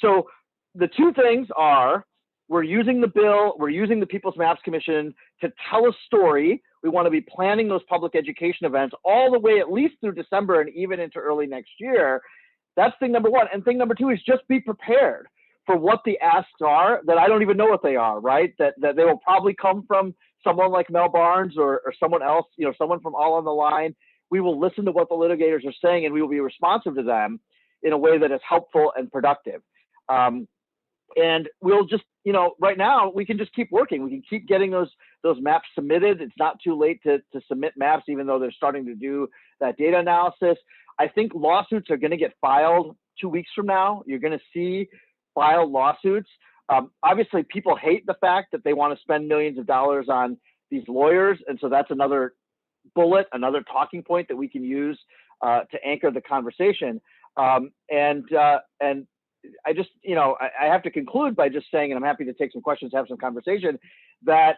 So the two things are, we're using the bill, we're using the People's Maps Commission to tell a story. We want to be planning those public education events all the way at least through December and even into early next year. That's thing number one. And thing number two is just be prepared for what the asks are that I don't even know what they are, right? That they will probably come from someone like Mel Barnes or someone else, someone from All on the Line. We will listen to what the litigators are saying, and we will be responsive to them in a way that is helpful and productive. And we'll just, right now we can just keep working. We can keep getting those maps submitted. It's not too late to submit maps, even though they're starting to do that data analysis. I think lawsuits are going to get filed 2 weeks from now. You're going to see filed lawsuits. Obviously, people hate the fact that they want to spend millions of dollars on these lawyers. And so that's another bullet, another talking point that we can use to anchor the conversation. And I just, I have to conclude by just saying, and I'm happy to take some questions, have some conversation, that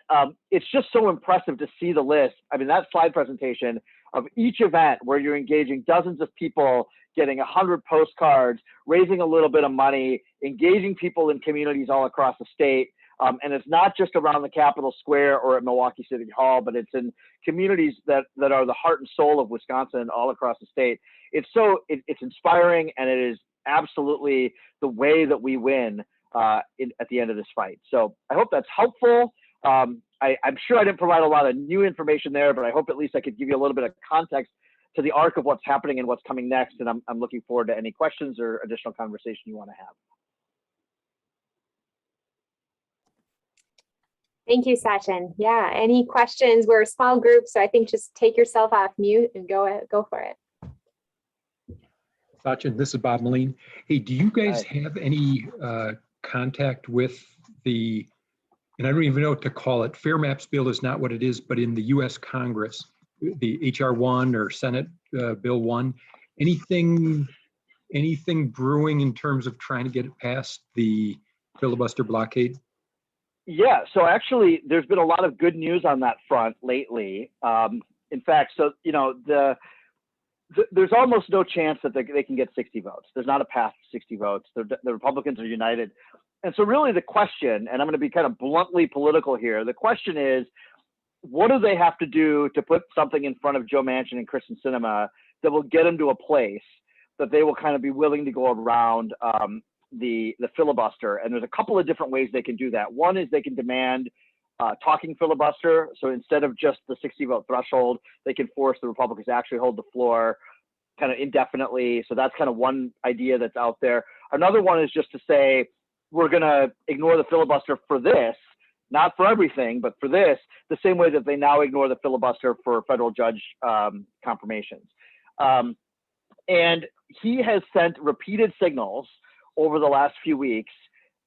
it's just so impressive to see the list. I mean, that slide presentation of each event where you're engaging dozens of people, getting 100 postcards, raising a little bit of money, engaging people in communities all across the state. And it's not just around the Capitol Square or at Milwaukee City Hall, but it's in communities that are the heart and soul of Wisconsin all across the state. It's inspiring, and it is absolutely the way that we win at the end of this fight. So I hope that's helpful. I'm sure I didn't provide a lot of new information there, but I hope at least I could give you a little bit of context to the arc of what's happening and what's coming next. And I'm looking forward to any questions or additional conversation you want to have. Thank you, Sachin. Yeah, any questions? We're a small group, so I think just take yourself off mute and go for it. Sachin, this is Bob Moline. Hey, do you guys have any contact with the, and I don't even know what to call it, Fair Maps bill is not what it is, but in the US Congress, the HR 1 or Senate Bill 1, anything brewing in terms of trying to get it past the filibuster blockade? Yeah, so actually there's been a lot of good news on that front lately. In fact, so, there's almost no chance that they can get 60 votes. There's not a path to 60 votes. The Republicans are united. And so really the question, and I'm going to be kind of bluntly political here, the question is, what do they have to do to put something in front of Joe Manchin and Kristen Sinema that will get them to a place that they will kind of be willing to go around the filibuster? And there's a couple of different ways they can do that. One is they can demand talking filibuster. So instead of just the 60 vote threshold, they can force the Republicans to actually hold the floor. kind of indefinitely. So that's kind of one idea that's out there. Another one is just to say, we're going to ignore the filibuster for this, not for everything, but for this, the same way that they now ignore the filibuster for federal judge confirmations. And he has sent repeated signals over the last few weeks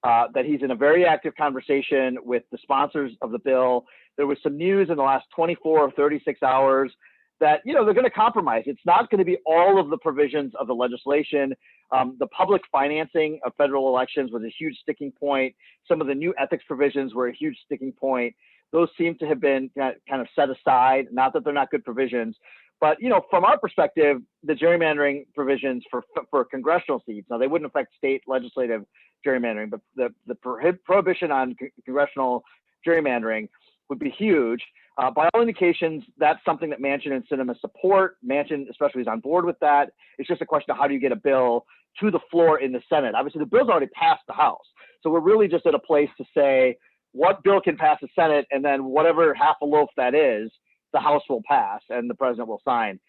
that he's in a very active conversation with the sponsors of the bill. There was some news in the last 24 or 36 hours that, you know, they're going to compromise. It's not going to be all of the provisions of the legislation. The public financing of federal elections was a huge sticking point. Some of the new ethics provisions were a huge sticking point. Those seem to have been kind of set aside. Not that they're not good provisions, but, you know, from our perspective, the gerrymandering provisions for congressional seats, now they wouldn't affect state legislative gerrymandering, but the prohibition on congressional gerrymandering would be huge. By all indications, that's something that Manchin and Sinema support. Manchin especially is on board with that. It's just a question of how do you get a bill to the floor in the Senate. Obviously, the bill's already passed the House. So we're really just at a place to say what bill can pass the Senate, and then whatever half a loaf that is, the House will pass and the president will sign.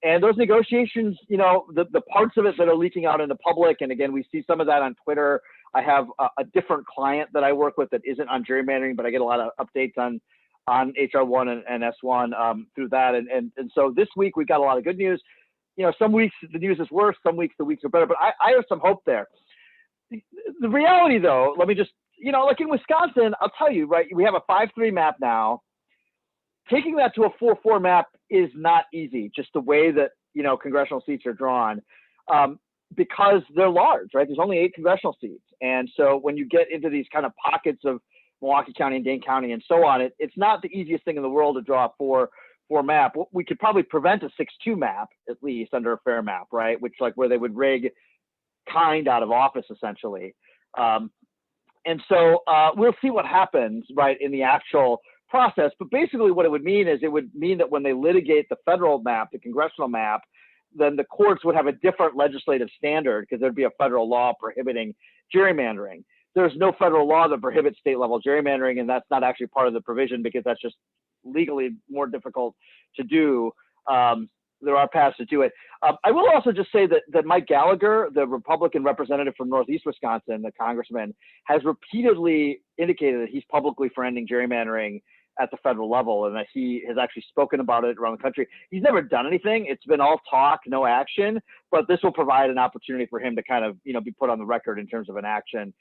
And those negotiations, you know, the parts of it that are leaking out in the public, and again, we see some of that on Twitter. I have a different client that I work with that isn't on gerrymandering, but I get a lot of updates on HR1 and S1 through that. And so this week we've got a lot of good news. You know, some weeks the news is worse, some weeks the weeks are better, but I have some hope there. The reality though, let me just, you know, like in Wisconsin, I'll tell you, right, we have a 5-3 map now. Taking that to a 4-4 map is not easy, just the way that, you know, congressional seats are drawn, because they're large, right? There's only 8 congressional seats. And so when you get into these kind of pockets of Milwaukee County and Dane County and so on, it's not the easiest thing in the world to draw a 4-4 map. We could probably prevent a 6-2 map, at least under a fair map, right? Which, like, where they would rig kind out of office essentially. And so we'll see what happens, right, in the actual process. But basically what it would mean is it would mean that when they litigate the federal map, the congressional map, then the courts would have a different legislative standard because there'd be a federal law prohibiting gerrymandering. There's no federal law that prohibits state level gerrymandering, and that's not actually part of the provision because that's just legally more difficult to do. There are paths to do it. I will also just say that Mike Gallagher, the Republican representative from Northeast Wisconsin, the congressman, has repeatedly indicated that he's publicly for ending gerrymandering at the federal level, and that he has actually spoken about it around the country. He's never done anything. It's been all talk, no action, but this will provide an opportunity for him to kind of, you know, be put on the record in terms of an action,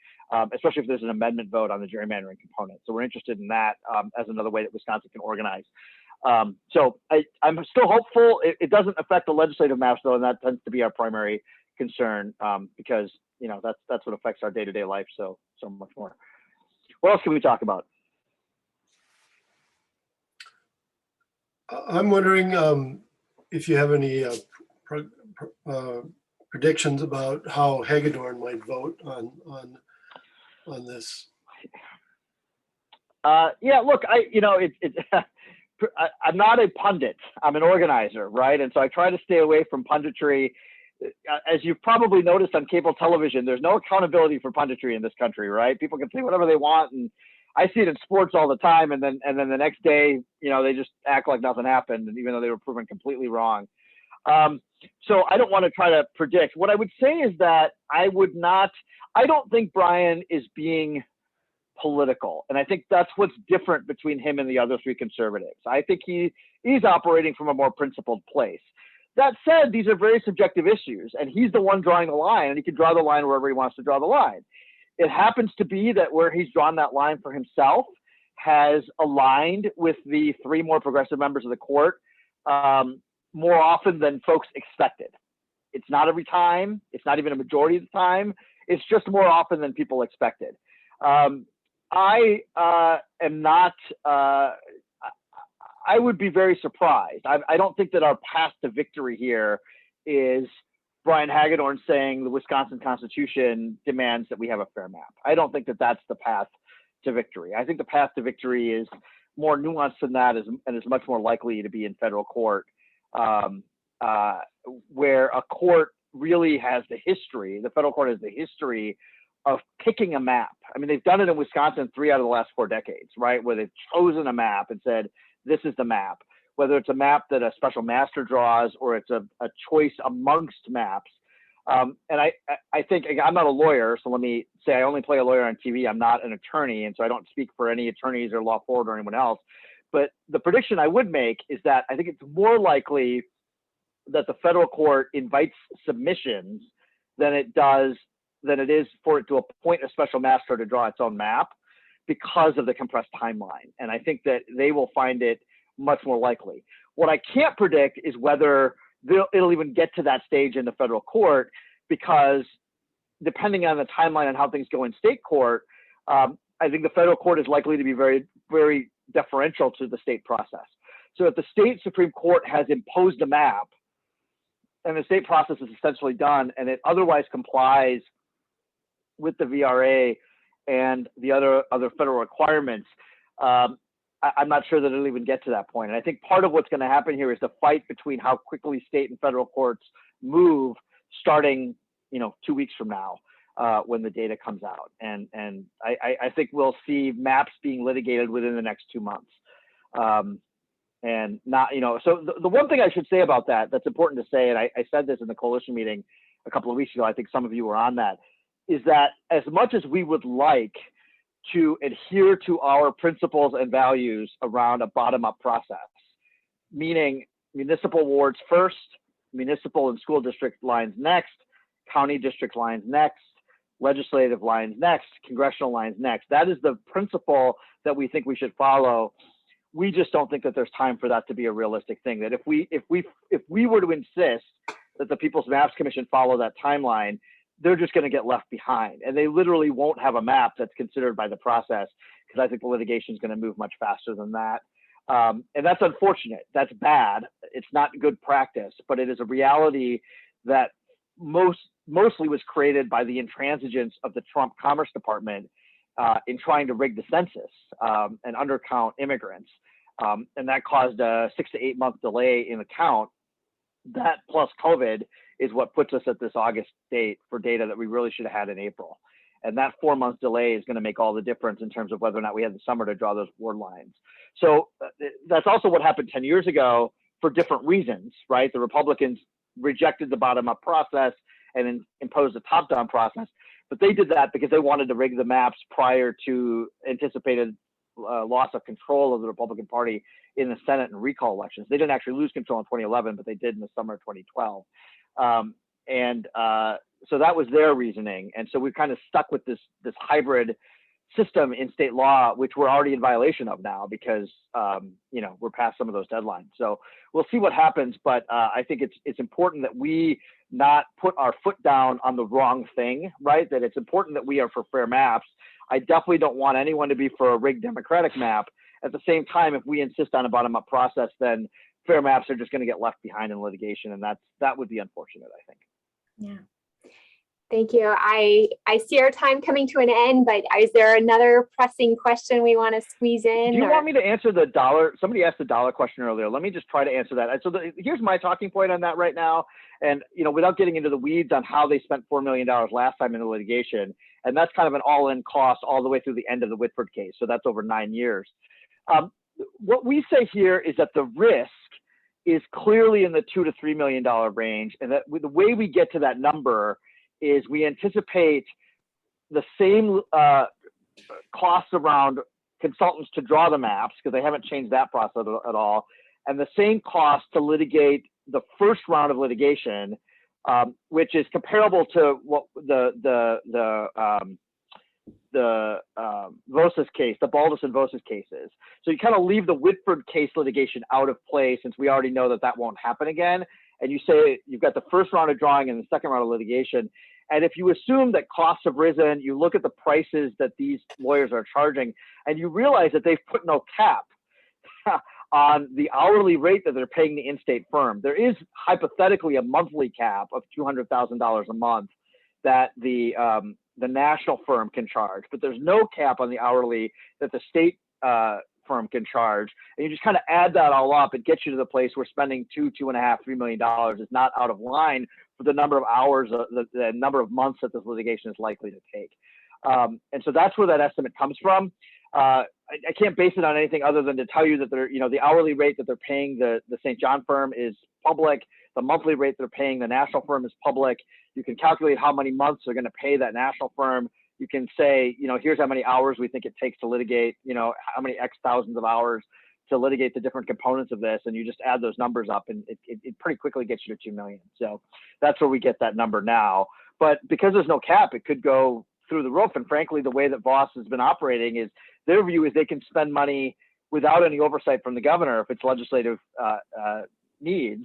especially if there's an amendment vote on the gerrymandering component. So we're interested in that as another way that Wisconsin can organize. So I'm still hopeful. It doesn't affect the legislative maps though, and that tends to be our primary concern because, you know, that's what affects our day-to-day life so much more. What else can we talk about? I'm wondering if you have any predictions about how Hagedorn might vote on this. Yeah, look, I'm not a pundit. I'm an organizer, right? And so I try to stay away from punditry. As you've probably noticed on cable television, there's no accountability for punditry in this country, right? People can say whatever they want, and I see it in sports all the time. And then the next day, you know, they just act like nothing happened, and even though they were proven completely wrong. So I don't want to try to predict. What I would say is that I don't think Brian is being political. And I think that's what's different between him and the other 3 conservatives. I think he's operating from a more principled place. That said, these are very subjective issues, and he's the one drawing the line, and he can draw the line wherever he wants to draw the line. It happens to be that where he's drawn that line for himself has aligned with the 3 more progressive members of the court more often than folks expected. It's not every time. It's not even a majority of the time. It's just more often than people expected. I am not, I would be very surprised. I don't think that our path to victory here is Brian Hagedorn saying the Wisconsin Constitution demands that we have a fair map. I don't think that that's the path to victory. I think the path to victory is more nuanced than that and is much more likely to be in federal court, where a court really has the history, the federal court has the history of picking a map. I mean, they've done it in Wisconsin 3 out of the last 4 decades, right? Where they've chosen a map and said, this is the map. whether it's a map that a special master draws or it's a choice amongst maps. And I think, I'm not a lawyer, so let me say I only play a lawyer on TV. I'm not an attorney, and so I don't speak for any attorneys or Law Forward or anyone else. But the prediction I would make is that I think it's more likely that the federal court invites submissions than it is for it to appoint a special master to draw its own map because of the compressed timeline. And I think that they will find it much more likely. What I can't predict is whether it'll even get to that stage in the federal court, because depending on the timeline and how things go in state court, I think the federal court is likely to be very, very deferential to the state process. So if the state Supreme Court has imposed a map and the state process is essentially done and it otherwise complies with the VRA and the other federal requirements, I'm not sure that it'll even get to that point. And I think part of what's going to happen here is the fight between how quickly state and federal courts move starting, 2 weeks from now, when the data comes out. And I think we'll see maps being litigated within the next 2 months. And not, so the one thing I should say about that's important to say, and I said this in the coalition meeting a couple of weeks ago, I think some of you were on that, is that as much as we would like to adhere to our principles and values around a bottom-up process, meaning municipal wards first, municipal and school district lines next, county district lines next, legislative lines next, congressional lines next. That is the principle that we think we should follow. We just don't think that there's time for that to be a realistic thing. That if we were to insist that the People's Maps Commission follow that timeline, they're just going to get left behind, and they literally won't have a map that's considered by the process, because I think the litigation is going to move much faster than that. And that's unfortunate. That's bad. It's not good practice, but it is a reality that mostly was created by the intransigence of the Trump Commerce Department in trying to rig the census and undercount immigrants. And that caused a 6 to 8 month delay in the count. That plus COVID is what puts us at this August date for data that we really should have had in April. And that 4 month delay is going to make all the difference in terms of whether or not we had the summer to draw those ward lines. So that's also what happened 10 years ago for different reasons, right? The Republicans rejected the bottom-up process and imposed a top-down process, but they did that because they wanted to rig the maps prior to anticipated loss of control of the Republican Party in the Senate and recall elections. They didn't actually lose control in 2011, but they did in the summer of 2012. So that was their reasoning. And so we've kind of stuck with this hybrid system in state law, which we're already in violation of now because, we're past some of those deadlines. So we'll see what happens. But I think it's important that we not put our foot down on the wrong thing, right? That it's important that we are for fair maps. I definitely don't want anyone to be for a rigged Democratic map. At the same time, if we insist on a bottom-up process, then fair maps are just going to get left behind in litigation, and that would be unfortunate, I think. Yeah. Thank you. I see our time coming to an end, but is there another pressing question we want to squeeze in? Do you want me to answer the dollar? Somebody asked the dollar question earlier. Let me just try to answer that. So here's my talking point on that right now. And, without getting into the weeds on how they spent $4 million last time in the litigation, and that's kind of an all-in cost all the way through the end of the Whitford case. So that's over 9 years. What we say here is that the risk is clearly in the $2 to $3 million range. And that the way we get to that number is we anticipate the same costs around consultants to draw the maps, because they haven't changed that process at all, and the same cost to litigate the first round of litigation, which is comparable to what the Vosas case, the Baldus and Vosas cases. So you kind of leave the Whitford case litigation out of play, since we already know that won't happen again. And you say you've got the first round of drawing and the second round of litigation. And if you assume that costs have risen, you look at the prices that these lawyers are charging, and you realize that they've put no cap on the hourly rate that they're paying the in-state firm. There is hypothetically a monthly cap of $200,000 a month that the national firm can charge, but there's no cap on the hourly that the state firm can charge. And you just kind of add that all up, it gets you to the place where spending $2.5, $3 million is not out of line for the number of hours, the number of months that this litigation is likely to take. And so that's where that estimate comes from. I can't base it on anything other than to tell you that they're, the hourly rate that they're paying the St. John firm is public. The monthly rate they're paying the national firm is public. You can calculate how many months they're going to pay that national firm. You can say, here's how many hours we think it takes to litigate, how many X thousands of hours to litigate the different components of this. And you just add those numbers up and it pretty quickly gets you to 2 million. So that's where we get that number now. But because there's no cap, it could go through the roof. And frankly, the way that Voss has been operating is their view is they can spend money without any oversight from the governor if it's legislative needs.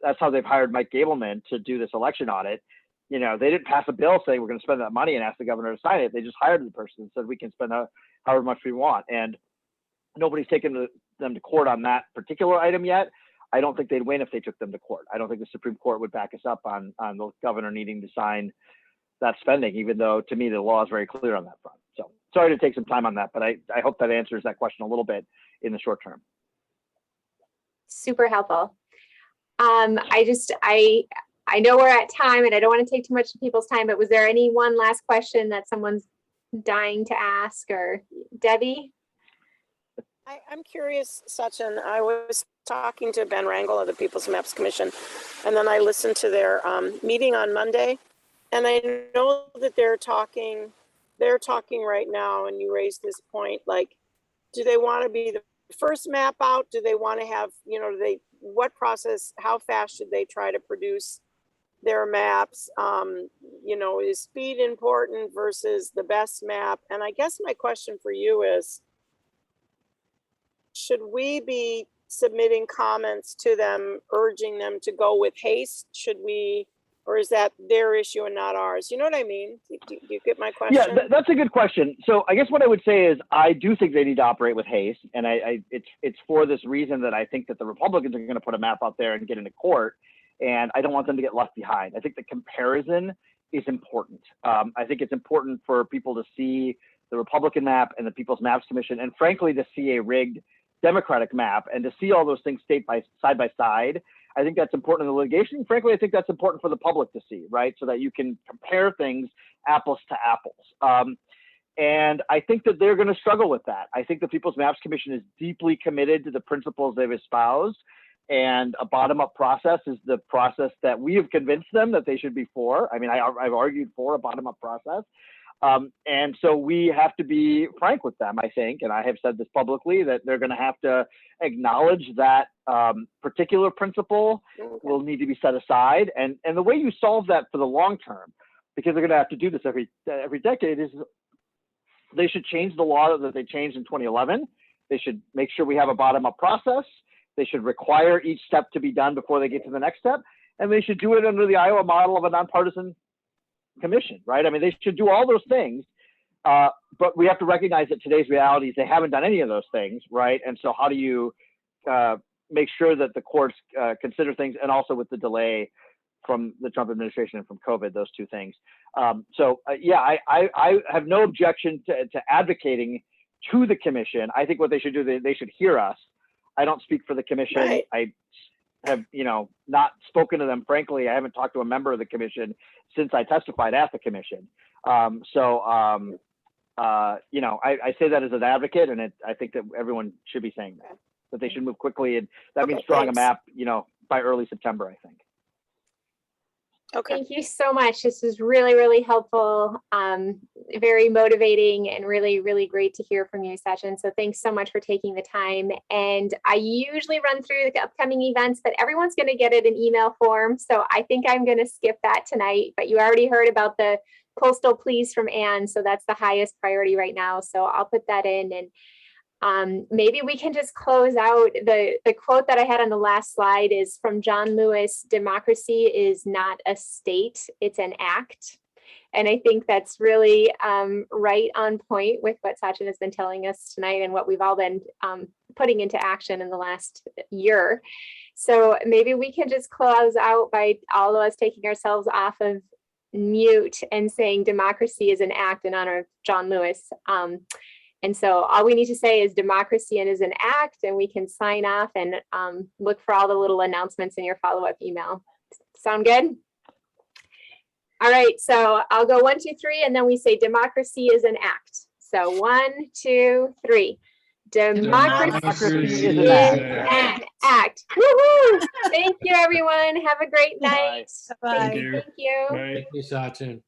That's how they've hired Mike Gableman to do this election audit. They didn't pass a bill saying we're going to spend that money and ask the governor to sign it. They just hired the person and said we can spend however much we want. And nobody's taken them to court on that particular item yet. I don't think they'd win if they took them to court. I don't think the Supreme Court would back us up on the governor needing to sign that spending, even though to me the law is very clear on that front. So sorry to take some time on that, but I hope that answers that question a little bit in the short term. Super helpful. I know we're at time and I don't want to take too much of people's time, but was there any one last question that someone's dying to ask? Or Debbie? I'm curious, Sachin. I was talking to Ben Rangel of the People's Maps Commission, and then I listened to their meeting on Monday, and I know that they're talking right now, and you raised this point, like, do they want to be the first map out? Do they want to have, what process, how fast should they try to produce their maps? Is speed important versus the best map? And I guess my question for you is, should we be submitting comments to them, urging them to go with haste? Should we, or is that their issue and not ours? You know what I mean? Do you get my question? Yeah, that's a good question. So I guess what I would say is I do think they need to operate with haste. And it's for this reason that I think that the Republicans are going to put a map out there and get into court. And I don't want them to get left behind. I think the comparison is important. I think it's important for people to see the Republican map and the People's Maps Commission, and frankly, to see a rigged Democratic map and to see all those things side by side. I think that's important in the litigation. And frankly, I think that's important for the public to see, right? So that you can compare things apples to apples. And I think that they're going to struggle with that. I think the People's Maps Commission is deeply committed to the principles they've espoused. And a bottom-up process is the process that we have convinced them that they should be for. I mean, I've argued for a bottom-up process. And so we have to be frank with them, I think, and I have said this publicly, that they're going to have to acknowledge that particular principle will need to be set aside. And the way you solve that for the long term, because they're going to have to do this every decade, is they should change the law that they changed in 2011. They should make sure we have a bottom-up process. They should require each step to be done before they get to the next step. And they should do it under the Iowa model of a nonpartisan commission, right? I mean, they should do all those things, but we have to recognize that today's reality is they haven't done any of those things, right? And so how do you make sure that the courts consider things, and also with the delay from the Trump administration and from COVID, those two things. Yeah, I have no objection to advocating to the commission. I think what they should do, they should hear us. I don't speak for the commission. Right. I have, not spoken to them. Frankly, I haven't talked to a member of the commission since I testified at the commission. I say that as an advocate, and I think that everyone should be saying that they should move quickly, and that means drawing a map, by early September, I think. Okay. Thank you so much. This was really, really helpful, very motivating, and really, really great to hear from you, Sachin. So thanks so much for taking the time. And I usually run through the upcoming events, but everyone's going to get it in email form. So I think I'm going to skip that tonight, but you already heard about the postal pleas from Anne. So that's the highest priority right now. So I'll put that in, and maybe we can just close out. The quote that I had on the last slide is from John Lewis: "Democracy is not a state, it's an act." And I think that's really right on point with what Sachin has been telling us tonight and what we've all been putting into action in the last year. So maybe we can just close out by all of us taking ourselves off of mute and saying democracy is an act in honor of John Lewis. And so all we need to say is democracy and is an act, and we can sign off and look for all the little announcements in your follow-up email. Sound good? All right, so I'll go 1, 2, 3, and then we say democracy is an act. So 1, 2, 3. Democracy is in an act. Woo-hoo! Thank you, everyone. Have a great night. Bye. Thank you. Bye. Thank you, Sachin.